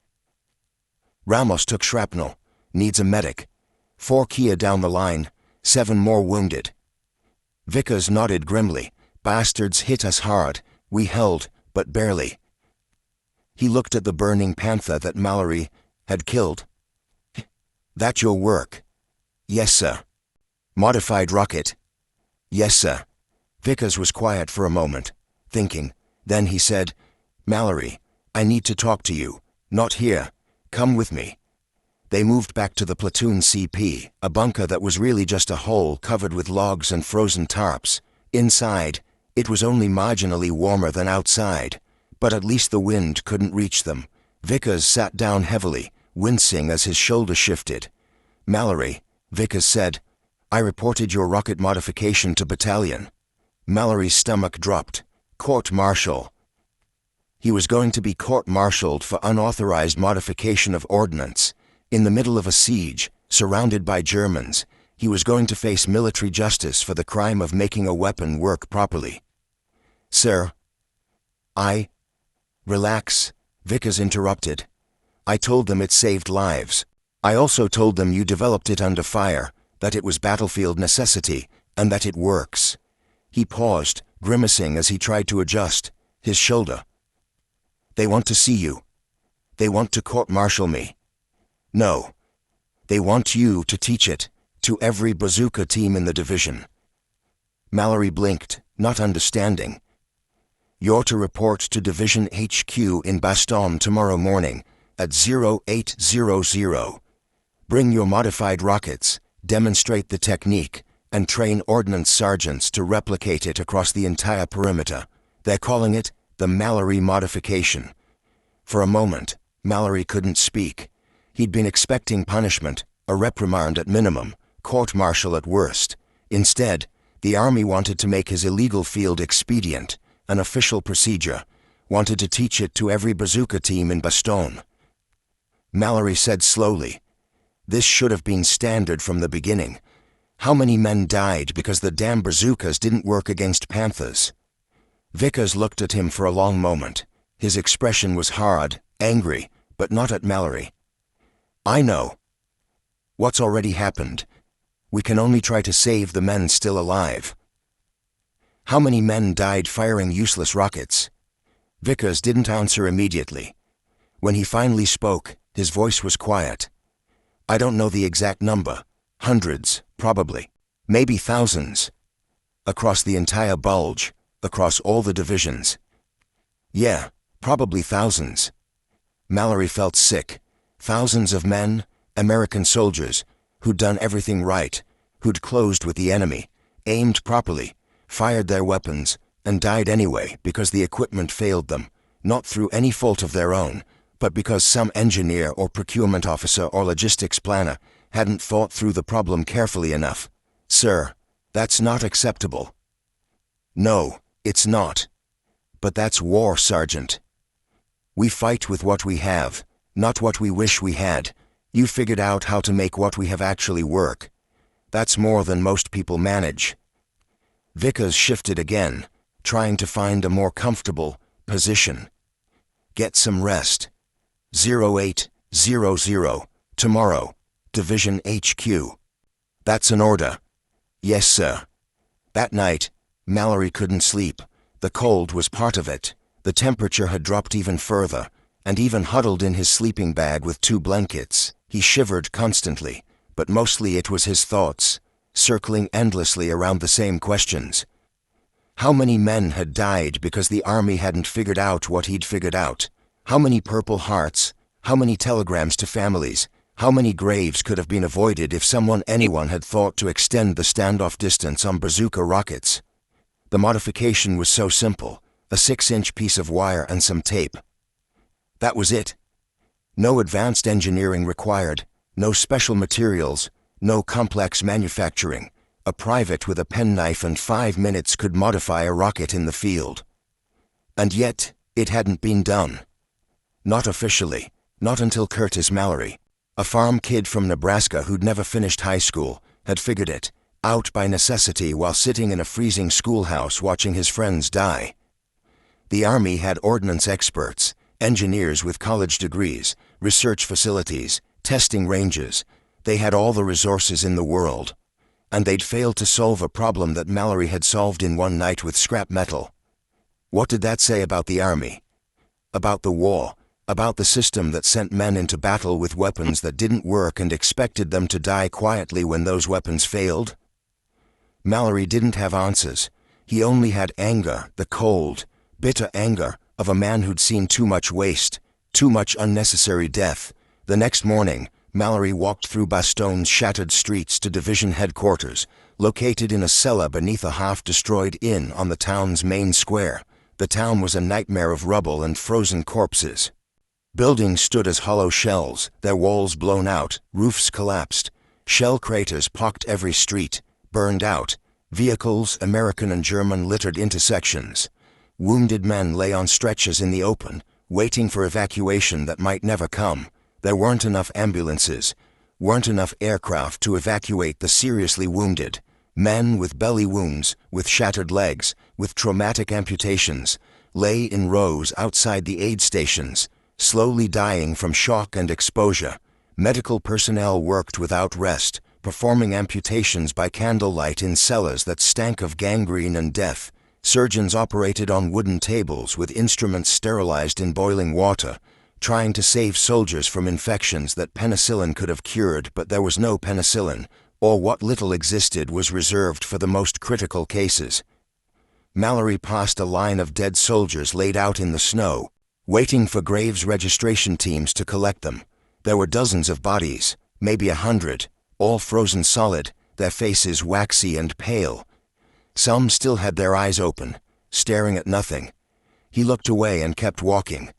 "Ramos took shrapnel. Needs a medic. 4 Kia down the line, 7 more wounded." Vickers nodded grimly. "Bastards hit us hard. We held, but barely." He looked at the burning Panther that Mallerie had killed. "That your work?" "Yes, sir." "Modified rocket?" "Yes, sir." Vickers was quiet for a moment, thinking. Then he said, "Mallerie, I need to talk to you. Not here. Come with me." They moved back to the platoon CP, a bunker that was really just a hole covered with logs and frozen tarps. Inside, it was only marginally warmer than outside, but at least the wind couldn't reach them. Vickers sat down heavily, wincing as his shoulder shifted. "Mallerie," Vickers said, "I reported your rocket modification to battalion." Mallerie's stomach dropped. Court-martial. He was going to be court-martialed for unauthorized modification of ordnance. In the middle of a siege, surrounded by Germans, he was going to face military justice for the crime of making a weapon work properly. "Sir." Relax," Vickers interrupted. "I told them it saved lives. I also told them you developed it under fire, that it was battlefield necessity, and that it works." He paused, grimacing as he tried to adjust his shoulder. "They want to see you. They want to court-martial me." "No. They want you to teach it to every bazooka team in the division." Mallerie blinked, not understanding. You're to report to Division HQ in Bastogne tomorrow morning at 0800. Bring your modified rockets, demonstrate the technique, and train ordnance sergeants to replicate it across the entire perimeter. They're calling it the Mallerie modification. For a moment, Mallerie couldn't speak. He'd been expecting punishment, a reprimand at minimum, court-martial at worst. Instead, the Army wanted to make his illegal field expedient, an official procedure, wanted to teach it to every bazooka team in Bastogne. Mallerie said slowly, "This should have been standard from the beginning. How many men died because the damn bazookas didn't work against Panthers?" Vickers looked at him for a long moment. His expression was hard, angry, but not at Mallerie. "I know. What's already happened. We can only try to save the men still alive." "How many men died firing useless rockets?" Vickers didn't answer immediately. When he finally spoke, his voice was quiet. "I don't know the exact number. Hundreds, probably. Maybe thousands. Across the entire Bulge, across all the divisions. Yeah, probably thousands." Mallerie felt sick. Thousands of men, American soldiers, who'd done everything right, who'd closed with the enemy, aimed properly, fired their weapons, and died anyway because the equipment failed them, not through any fault of their own, but because some engineer or procurement officer or logistics planner hadn't thought through the problem carefully enough. "Sir, that's not acceptable." "No, it's not. But that's war, Sergeant. We fight with what we have, not what we wish we had. You figured out how to make what we have actually work. That's more than most people manage." Vickers shifted again, trying to find a more comfortable position. "Get some rest. 0800, tomorrow, Division HQ." "That's an order." "Yes, sir." That night, Mallerie couldn't sleep. The cold was part of it. The temperature had dropped even further, and even huddled in his sleeping bag with 2 blankets, he shivered constantly, but mostly it was his thoughts, circling endlessly around the same questions. How many men had died because the Army hadn't figured out what he'd figured out? How many Purple Hearts? How many telegrams to families? How many graves could have been avoided if anyone had thought to extend the standoff distance on bazooka rockets? The modification was so simple, a 6-inch piece of wire and some tape. That was it. No advanced engineering required, no special materials, no complex manufacturing. A private with a penknife and 5 minutes could modify a rocket in the field. And yet, it hadn't been done. Not officially, not until Curtis Mallerie, a farm kid from Nebraska who'd never finished high school, had figured it out by necessity while sitting in a freezing schoolhouse watching his friends die. The Army had ordnance experts, engineers with college degrees, research facilities, testing ranges. They had all the resources in the world. And they'd failed to solve a problem that Mallerie had solved in one night with scrap metal. What did that say about the Army? About the war? About the system that sent men into battle with weapons that didn't work and expected them to die quietly when those weapons failed? Mallerie didn't have answers. He only had anger, the cold, bitter anger of a man who'd seen too much waste, too much unnecessary death. The next morning, Mallerie walked through Bastogne's shattered streets to division headquarters, located in a cellar beneath a half-destroyed inn on the town's main square. The town was a nightmare of rubble and frozen corpses. Buildings stood as hollow shells, their walls blown out, roofs collapsed. Shell craters pocked every street, burned out. Vehicles, American and German, littered intersections. Wounded men lay on stretchers in the open, waiting for evacuation that might never come. There weren't enough ambulances, weren't enough aircraft to evacuate the seriously wounded. Men with belly wounds, with shattered legs, with traumatic amputations, lay in rows outside the aid stations, slowly dying from shock and exposure. Medical personnel worked without rest, performing amputations by candlelight in cellars that stank of gangrene and death. Surgeons operated on wooden tables with instruments sterilized in boiling water, trying to save soldiers from infections that penicillin could have cured, but there was no penicillin, or what little existed was reserved for the most critical cases. Mallerie passed a line of dead soldiers laid out in the snow, waiting for graves registration teams to collect them. There were dozens of bodies, maybe 100, all frozen solid, their faces waxy and pale. Some still had their eyes open, staring at nothing. He looked away and kept walking.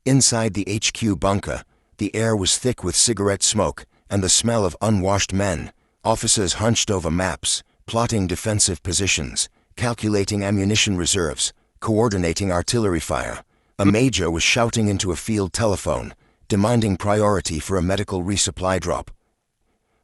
Inside the HQ bunker, the air was thick with cigarette smoke and the smell of unwashed men, officers hunched over maps, plotting defensive positions, calculating ammunition reserves, coordinating artillery fire. A major was shouting into a field telephone, demanding priority for a medical resupply drop.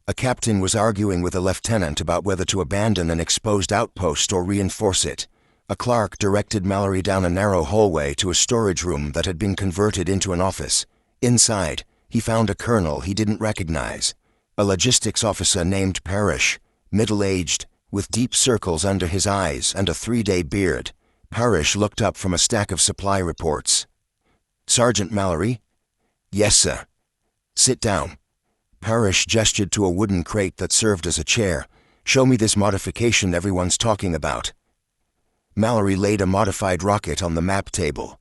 A captain was arguing with a lieutenant about whether to abandon an exposed outpost or reinforce it. A clerk directed Mallerie down a narrow hallway to a storage room that had been converted into an office. Inside, he found a colonel he didn't recognize, a logistics officer named Parrish, middle-aged, with deep circles under his eyes and a 3-day beard. Parrish looked up from a stack of supply reports. "Sergeant Mallerie?" "Yes, sir." "Sit down." Parrish gestured to a wooden crate that served as a chair. "Show me this modification everyone's talking about." Mallerie laid a modified rocket on the map table.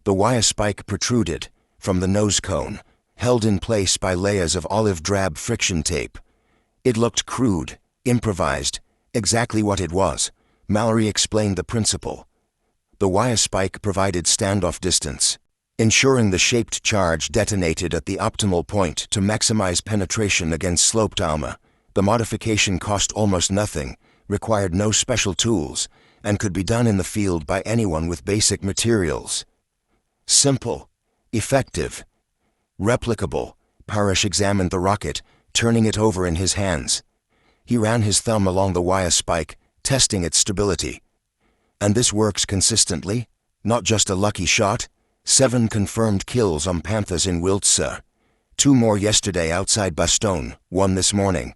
The wire spike protruded from the nose cone, held in place by layers of olive drab friction tape. It looked crude, improvised, exactly what it was. Mallerie explained the principle. The wire spike provided standoff distance, ensuring the shaped charge detonated at the optimal point to maximize penetration against sloped armor. The modification cost almost nothing, required no special tools, and could be done in the field by anyone with basic materials. Simple, effective, replicable. Parrish examined the rocket, turning it over in his hands. He ran his thumb along the wire spike, testing its stability. "And this works consistently? Not just a lucky shot?" 7 confirmed kills on Panthers in Wilt, sir. 2 more yesterday outside Bastogne, 1 this morning.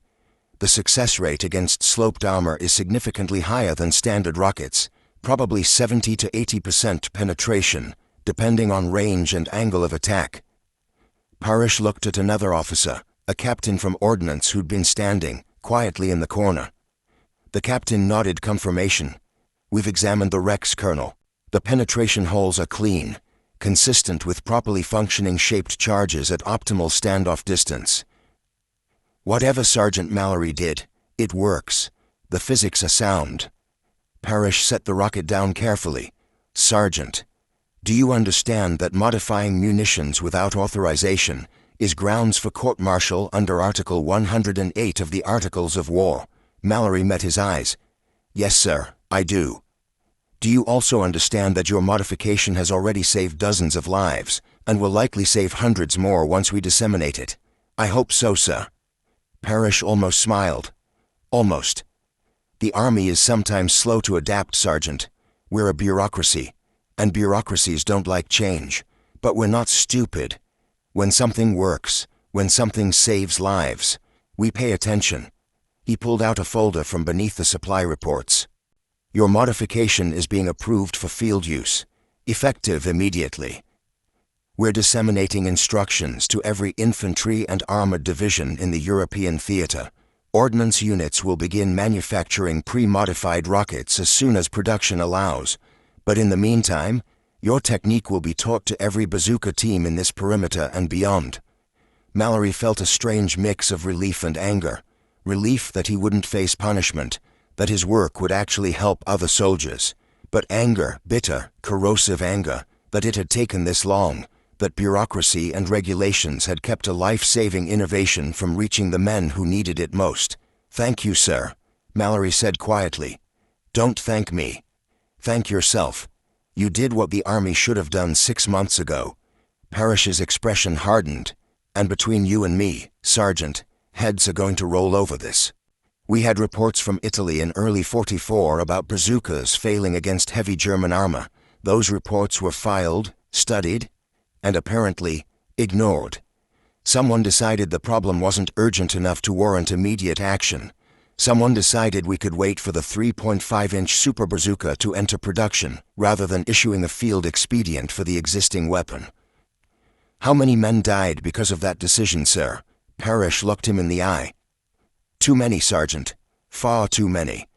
The success rate against sloped armor is significantly higher than standard rockets, probably 70 to 80% penetration, depending on range and angle of attack. Parrish looked at another officer, a captain from Ordnance who'd been standing quietly in the corner. The captain nodded confirmation. "We've examined the wrecks, Colonel. The penetration holes are clean, consistent with properly functioning shaped charges at optimal standoff distance." "Whatever Sergeant Mallerie did, it works. The physics are sound." Parrish set the rocket down carefully. "Sergeant, do you understand that modifying munitions without authorization is grounds for court-martial under Article 108 of the Articles of War?" Mallerie met his eyes. "Yes, sir, I do." "Do you also understand that your modification has already saved dozens of lives, and will likely save hundreds more once we disseminate it?" "I hope so, sir." Parrish almost smiled. "Almost. The Army is sometimes slow to adapt, Sergeant. We're a bureaucracy, and bureaucracies don't like change. But we're not stupid. When something works, when something saves lives, we pay attention." He pulled out a folder from beneath the supply reports. "Your modification is being approved for field use, effective immediately. We're disseminating instructions to every infantry and armored division in the European theater. Ordnance units will begin manufacturing pre-modified rockets as soon as production allows. But in the meantime, your technique will be taught to every bazooka team in this perimeter and beyond." Mallerie felt a strange mix of relief and anger. Relief that he wouldn't face punishment, that his work would actually help other soldiers. But anger, bitter, corrosive anger, that it had taken this long, that bureaucracy and regulations had kept a life-saving innovation from reaching the men who needed it most. "Thank you, sir," Mallerie said quietly. "Don't thank me. Thank yourself. You did what the Army should have done 6 months ago." Parrish's expression hardened. "And between you and me, Sergeant, heads are going to roll over this. We had reports from Italy in early '44 about bazookas failing against heavy German armor. Those reports were filed, studied, and apparently ignored. Someone decided the problem wasn't urgent enough to warrant immediate action. Someone decided we could wait for the 3.5-inch super bazooka to enter production, rather than issuing a field expedient for the existing weapon." "How many men died because of that decision, sir?" Parrish looked him in the eye. "Too many, Sergeant. Far too many.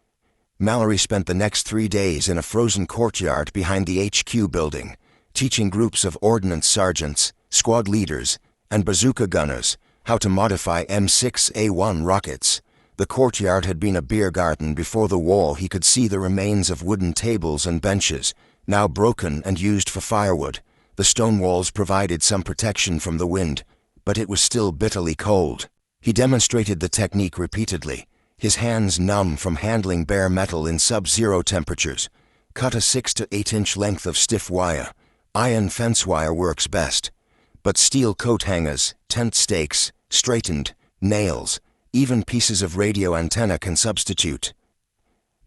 Mallerie spent the next 3 days in a frozen courtyard behind the HQ building, teaching groups of ordnance sergeants, squad leaders, and bazooka gunners how to modify M6A1 rockets. The courtyard had been a beer garden before the war. He could see the remains of wooden tables and benches, now broken and used for firewood. The stone walls provided some protection from the wind, but it was still bitterly cold. He demonstrated the technique repeatedly, his hands numb from handling bare metal in sub-zero temperatures. Cut a 6 to 8 inch length of stiff wire. Iron fence wire works best, but steel coat hangers, tent stakes, straightened, nails, even pieces of radio antenna can substitute.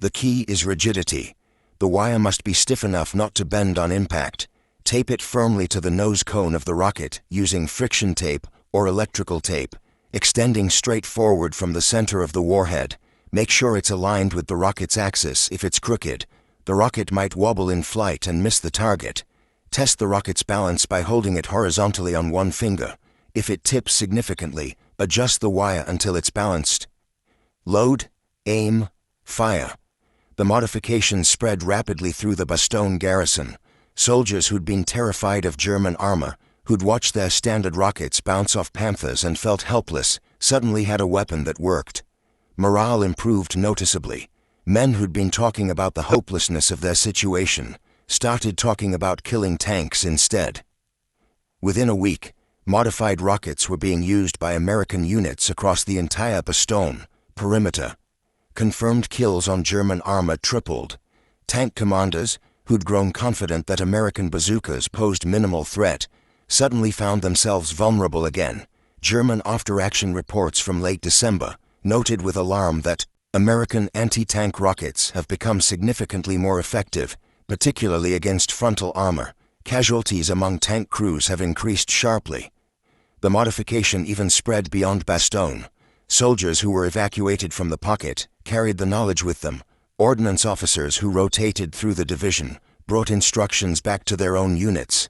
The key is rigidity. The wire must be stiff enough not to bend on impact. Tape it firmly to the nose cone of the rocket using friction tape or electrical tape, extending straight forward from the center of the warhead. Make sure it's aligned with the rocket's axis. If it's crooked, the rocket might wobble in flight and miss the target. Test the rocket's balance by holding it horizontally on one finger. If it tips significantly, adjust the wire until it's balanced. Load, aim, fire. The modifications spread rapidly through the Bastogne garrison. Soldiers who'd been terrified of German armor, who'd watched their standard rockets bounce off Panthers and felt helpless, suddenly had a weapon that worked. Morale improved noticeably. Men who'd been talking about the hopelessness of their situation started talking about killing tanks instead. Within a week, modified rockets were being used by American units across the entire Bastogne perimeter. Confirmed kills on German armor tripled. Tank commanders, who'd grown confident that American bazookas posed minimal threat, suddenly found themselves vulnerable again. German after-action reports from late December noted with alarm that American anti-tank rockets have become significantly more effective, particularly against frontal armor. Casualties among tank crews have increased sharply. The modification even spread beyond Bastogne. Soldiers who were evacuated from the pocket carried the knowledge with them. Ordnance officers who rotated through the division brought instructions back to their own units.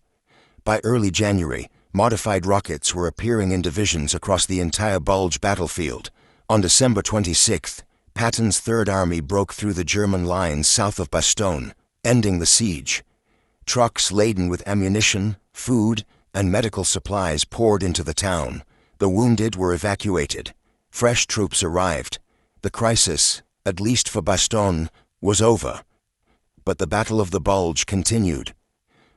By early January, modified rockets were appearing in divisions across the entire Bulge battlefield. On December 26th, Patton's Third Army broke through the German lines south of Bastogne, ending the siege. Trucks laden with ammunition, food, and medical supplies poured into the town. The wounded were evacuated. Fresh troops arrived. The crisis, at least for Bastogne, was over. But the Battle of the Bulge continued.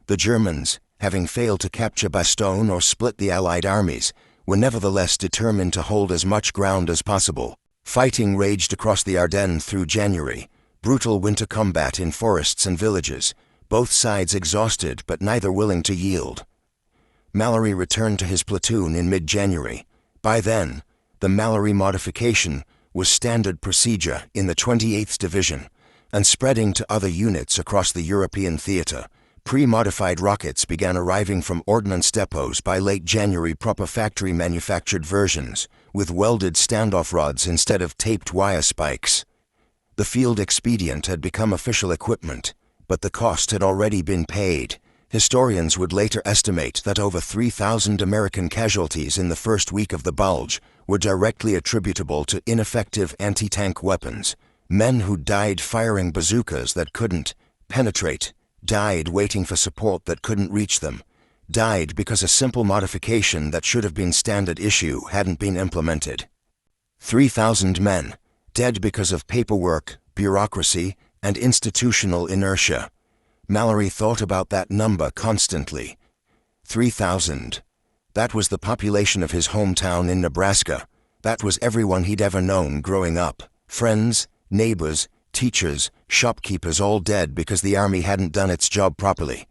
The Germans, having failed to capture Bastogne or split the Allied armies, were nevertheless determined to hold as much ground as possible. Fighting raged across the Ardennes through January. Brutal winter combat in forests and villages, both sides exhausted but neither willing to yield. Mallerie returned to his platoon in mid-January. By then, the Mallerie modification was standard procedure in the 28th Division and spreading to other units across the European theater. Pre-modified rockets began arriving from ordnance depots by late January, proper factory-manufactured versions, with welded standoff rods instead of taped wire spikes. The field expedient had become official equipment, but the cost had already been paid. Historians would later estimate that over 3,000 American casualties in the first week of the Bulge were directly attributable to ineffective anti-tank weapons. Men who died firing bazookas that couldn't penetrate, died waiting for support that couldn't reach them, died because a simple modification that should have been standard issue hadn't been implemented. 3,000 men, dead because of paperwork, bureaucracy, and institutional inertia. Mallerie thought about that number constantly. 3,000. That was the population of his hometown in Nebraska. That was everyone he'd ever known growing up. Friends, neighbors, teachers, shopkeepers, all dead because the army hadn't done its job properly.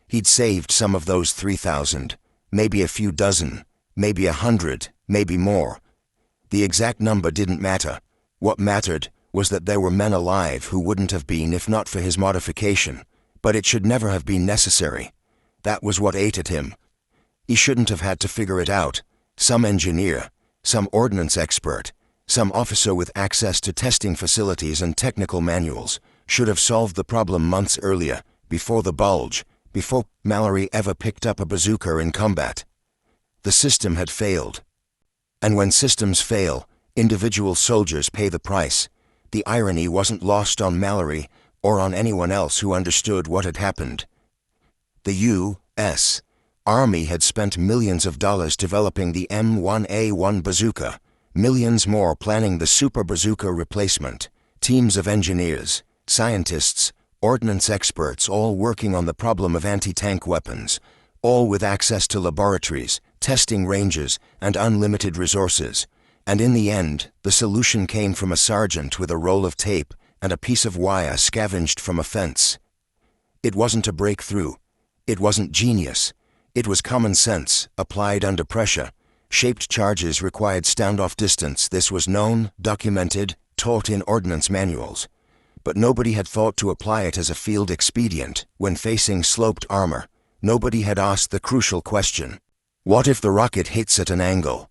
He'd saved some of those 3,000, maybe a few dozen, maybe 100, maybe more. The exact number didn't matter. What mattered was that there were men alive who wouldn't have been if not for his modification, but it should never have been necessary. That was what ate at him. He shouldn't have had to figure it out. Some engineer, some ordnance expert, some officer with access to testing facilities and technical manuals should have solved the problem months earlier, before the Bulge, before Mallerie ever picked up a bazooka in combat. The system had failed. And when systems fail, individual soldiers pay the price. The irony wasn't lost on Mallerie or on anyone else who understood what had happened. The U.S. Army had spent millions of dollars developing the M1A1 bazooka, millions more planning the super bazooka replacement, teams of engineers, scientists, ordnance experts all working on the problem of anti-tank weapons, all with access to laboratories, testing ranges, and unlimited resources. And in the end, the solution came from a sergeant with a roll of tape and a piece of wire scavenged from a fence. It wasn't a breakthrough. It wasn't genius. It was common sense, applied under pressure. Shaped charges required standoff distance. This was known, documented, taught in ordnance manuals. But nobody had thought to apply it as a field expedient when facing sloped armor. Nobody had asked the crucial question: what if the rocket hits at an angle?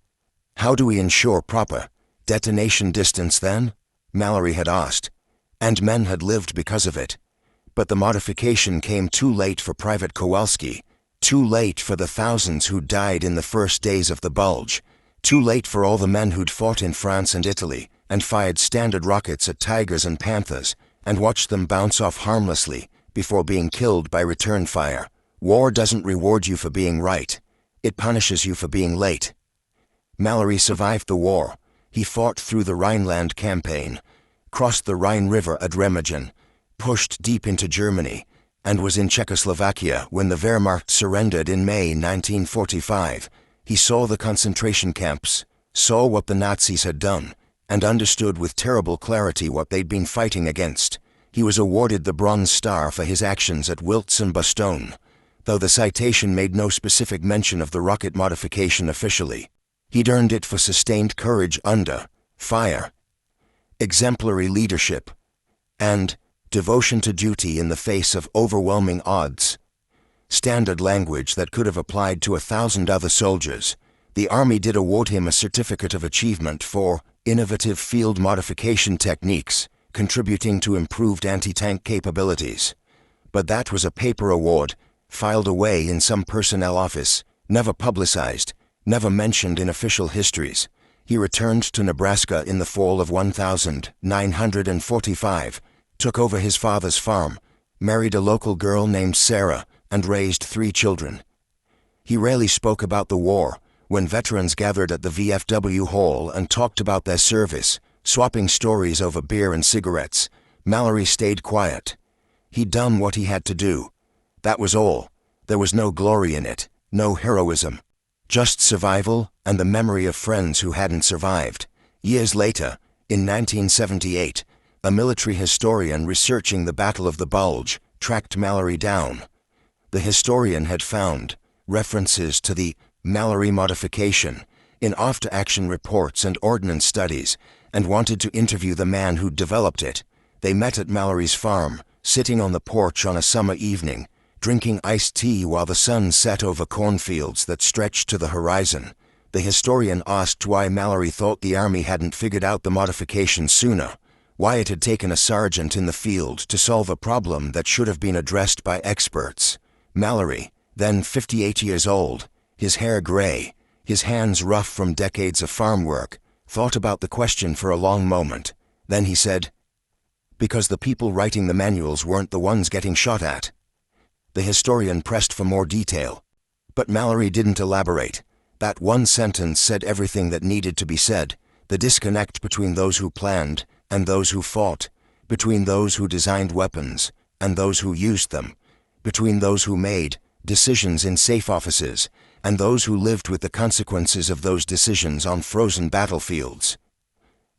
How do we ensure proper detonation distance then? Mallerie had asked, and men had lived because of it. But the modification came too late for Private Kowalski, too late for the thousands who died in the first days of the Bulge, too late for all the men who'd fought in France and Italy and fired standard rockets at Tigers and Panthers and watched them bounce off harmlessly before being killed by return fire. War doesn't reward you for being right. It punishes you for being late. Mallerie survived the war. He fought through the Rhineland campaign, crossed the Rhine River at Remagen, pushed deep into Germany, and was in Czechoslovakia when the Wehrmacht surrendered in May 1945. He saw the concentration camps, saw what the Nazis had done, and understood with terrible clarity what they'd been fighting against. He was awarded the Bronze Star for his actions at Wiltz and Bastogne, though the citation made no specific mention of the rocket modification officially. He'd earned it for sustained courage under fire, exemplary leadership, and devotion to duty in the face of overwhelming odds. Standard language that could have applied to 1,000 other soldiers. The Army did award him a Certificate of Achievement for innovative field modification techniques, contributing to improved anti-tank capabilities. But that was a paper award, filed away in some personnel office, never publicized, never mentioned in official histories. He returned to Nebraska in the fall of 1945, took over his father's farm, married a local girl named Sarah, and raised 3 children. He rarely spoke about the war. When veterans gathered at the VFW hall and talked about their service, swapping stories over beer and cigarettes, Mallerie stayed quiet. He'd done what he had to do. That was all. There was no glory in it, no heroism. Just survival and the memory of friends who hadn't survived. Years later, in 1978, a military historian researching the Battle of the Bulge tracked Mallerie down. The historian had found references to the Mallerie modification in after-action reports and ordnance studies and wanted to interview the man who'd developed it. They met at Mallerie's farm, sitting on the porch on a summer evening, drinking iced tea while the sun set over cornfields that stretched to the horizon. The historian asked why Mallerie thought the Army hadn't figured out the modification sooner, why it had taken a sergeant in the field to solve a problem that should have been addressed by experts. Mallerie, then 58 years old, his hair gray, his hands rough from decades of farm work, thought about the question for a long moment. Then he said, "Because the people writing the manuals weren't the ones getting shot at." The historian pressed for more detail. But Mallerie didn't elaborate. That one sentence said everything that needed to be said. The disconnect between those who planned and those who fought, between those who designed weapons and those who used them, between those who made decisions in safe offices and those who lived with the consequences of those decisions on frozen battlefields.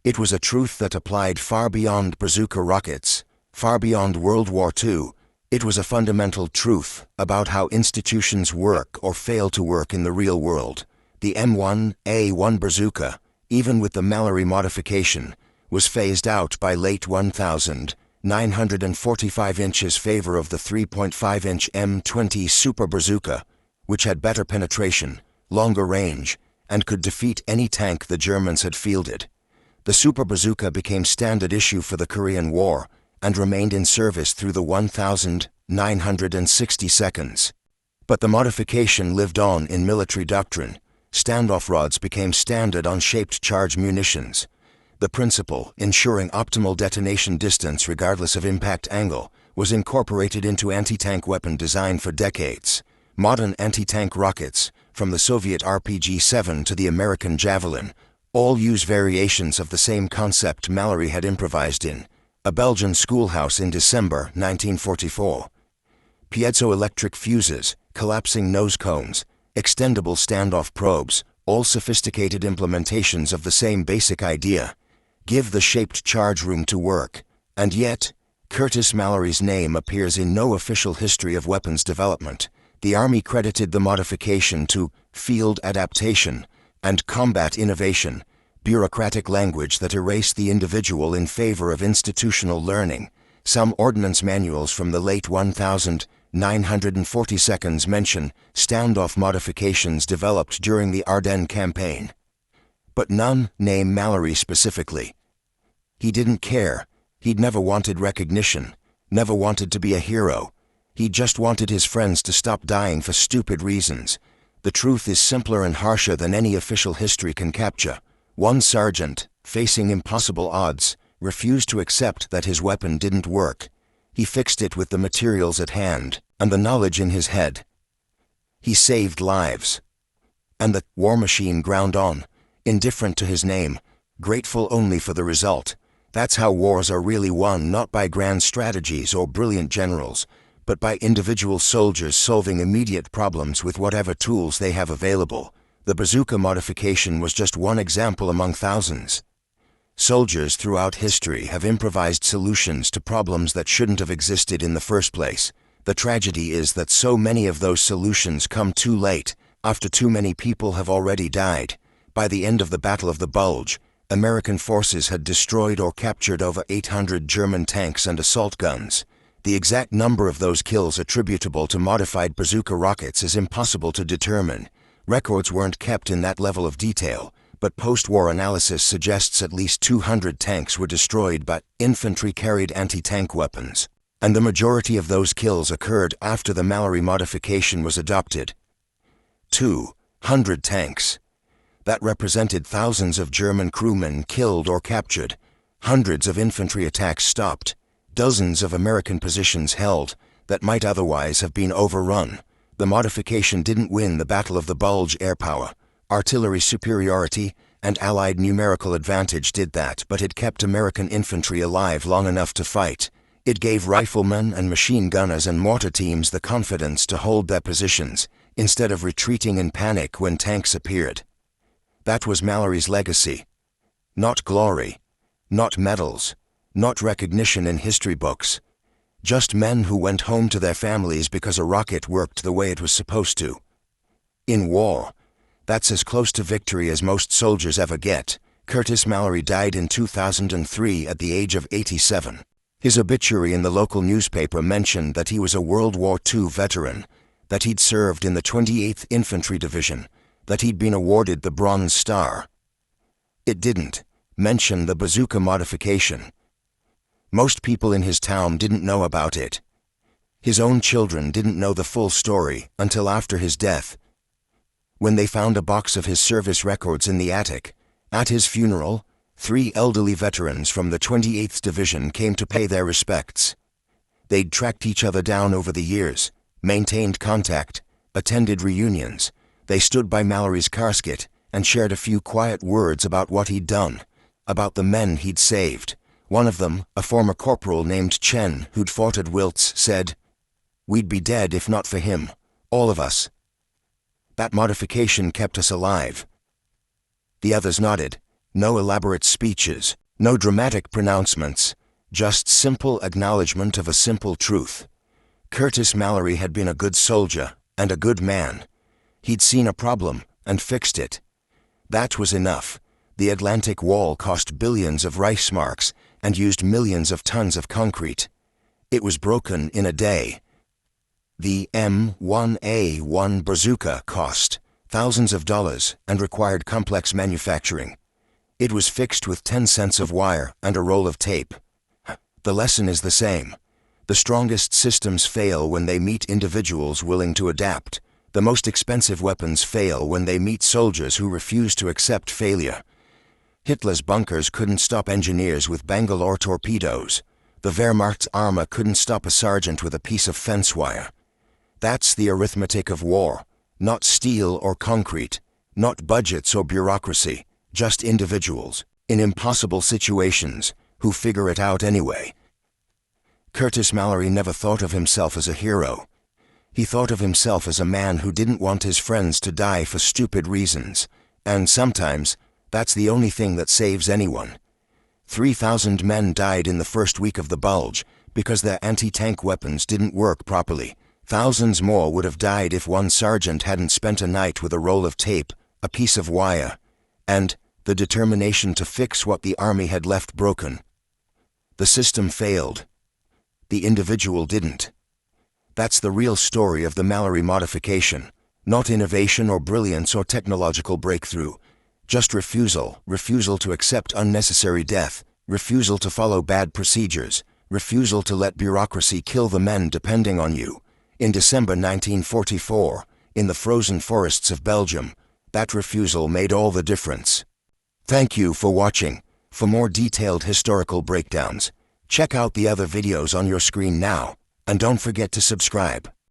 It was a truth that applied far beyond bazooka rockets, far beyond World War II. It was a fundamental truth about how institutions work or fail to work in the real world. The M1A1 bazooka, even with the Mallerie modification, was phased out by late 1945 inches favor of the 3.5-inch M20 Super Bazooka, which had better penetration, longer range, and could defeat any tank the Germans had fielded. The Super Bazooka became standard issue for the Korean War and remained in service through the 1,960 seconds. But the modification lived on in military doctrine. Standoff rods became standard on shaped charge munitions. The principle, ensuring optimal detonation distance regardless of impact angle, was incorporated into anti-tank weapon design for decades. Modern anti-tank rockets, from the Soviet RPG-7 to the American Javelin, all use variations of the same concept Mallerie had improvised in a Belgian schoolhouse in December 1944. Piezoelectric fuses, collapsing nose cones, extendable standoff probes, all sophisticated implementations of the same basic idea. Give the shaped charge room to work. And yet, Curtis Mallerie's name appears in no official history of weapons development. The Army credited the modification to field adaptation and combat innovation, bureaucratic language that erased the individual in favor of institutional learning. Some ordnance manuals from the late 1942 mention standoff modifications developed during the Ardennes campaign. But none name Mallerie specifically. He didn't care. He'd never wanted recognition, never wanted to be a hero. He just wanted his friends to stop dying for stupid reasons. The truth is simpler and harsher than any official history can capture. One sergeant, facing impossible odds, refused to accept that his weapon didn't work. He fixed it with the materials at hand and the knowledge in his head. He saved lives. And the war machine ground on, indifferent to his name, grateful only for the result. That's how wars are really won, not by grand strategies or brilliant generals, but by individual soldiers solving immediate problems with whatever tools they have available. The bazooka modification was just one example among thousands. Soldiers throughout history have improvised solutions to problems that shouldn't have existed in the first place. The tragedy is that so many of those solutions come too late, after too many people have already died. By the end of the Battle of the Bulge, American forces had destroyed or captured over 800 German tanks and assault guns. The exact number of those kills attributable to modified bazooka rockets is impossible to determine. Records weren't kept in that level of detail, but post-war analysis suggests at least 200 tanks were destroyed by infantry-carried anti-tank weapons, and the majority of those kills occurred after the Mallerie modification was adopted. 200 tanks. That represented thousands of German crewmen killed or captured, hundreds of infantry attacks stopped, dozens of American positions held that might otherwise have been overrun. The modification didn't win the Battle of the Bulge. Air power, artillery superiority, and Allied numerical advantage did that, but it kept American infantry alive long enough to fight. It gave riflemen and machine gunners and mortar teams the confidence to hold their positions, instead of retreating in panic when tanks appeared. That was Mallerie's legacy. Not glory, not medals, not recognition in history books. Just men who went home to their families because a rocket worked the way it was supposed to. In war, that's as close to victory as most soldiers ever get. Curtis Mallerie died in 2003 at the age of 87. His obituary in the local newspaper mentioned that he was a World War II veteran, that he'd served in the 28th Infantry Division, that he'd been awarded the Bronze Star. It didn't mention the bazooka modification. Most people in his town didn't know about it. His own children didn't know the full story until after his death, when they found a box of his service records in the attic. At his funeral, 3 elderly veterans from the 28th Division came to pay their respects. They'd tracked each other down over the years, maintained contact, attended reunions. They stood by Mallerie's casket and shared a few quiet words about what he'd done, about the men he'd saved. One of them, a former corporal named Chen, who'd fought at Wiltz, said, "We'd be dead if not for him, all of us. That modification kept us alive." The others nodded. No elaborate speeches, no dramatic pronouncements, just simple acknowledgement of a simple truth. Curtis Mallerie had been a good soldier and a good man. He'd seen a problem and fixed it. That was enough. The Atlantic Wall cost billions of Reichsmarks and used millions of tons of concrete. It was broken in a day. The M1A1 bazooka cost thousands of dollars and required complex manufacturing. It was fixed with 10 cents of wire and a roll of tape. The lesson is the same. The strongest systems fail when they meet individuals willing to adapt. The most expensive weapons fail when they meet soldiers who refuse to accept failure. Hitler's bunkers couldn't stop engineers with Bangalore torpedoes. The Wehrmacht's armor couldn't stop a sergeant with a piece of fence wire. That's the arithmetic of war. Not steel or concrete, not budgets or bureaucracy, just individuals, in impossible situations, who figure it out anyway. Curtis Mallerie never thought of himself as a hero. He thought of himself as a man who didn't want his friends to die for stupid reasons, and sometimes, that's the only thing that saves anyone. 3,000 men died in the first week of the Bulge because their anti-tank weapons didn't work properly. Thousands more would have died if one sergeant hadn't spent a night with a roll of tape, a piece of wire, and the determination to fix what the army had left broken. The system failed. The individual didn't. That's the real story of the Mallerie modification, not innovation or brilliance or technological breakthrough, just refusal to accept unnecessary death, refusal to follow bad procedures, refusal to let bureaucracy kill the men depending on you. In December 1944, in the frozen forests of Belgium, that refusal made all the difference. Thank you for watching. For more detailed historical breakdowns, check out the other videos on your screen now, and don't forget to subscribe.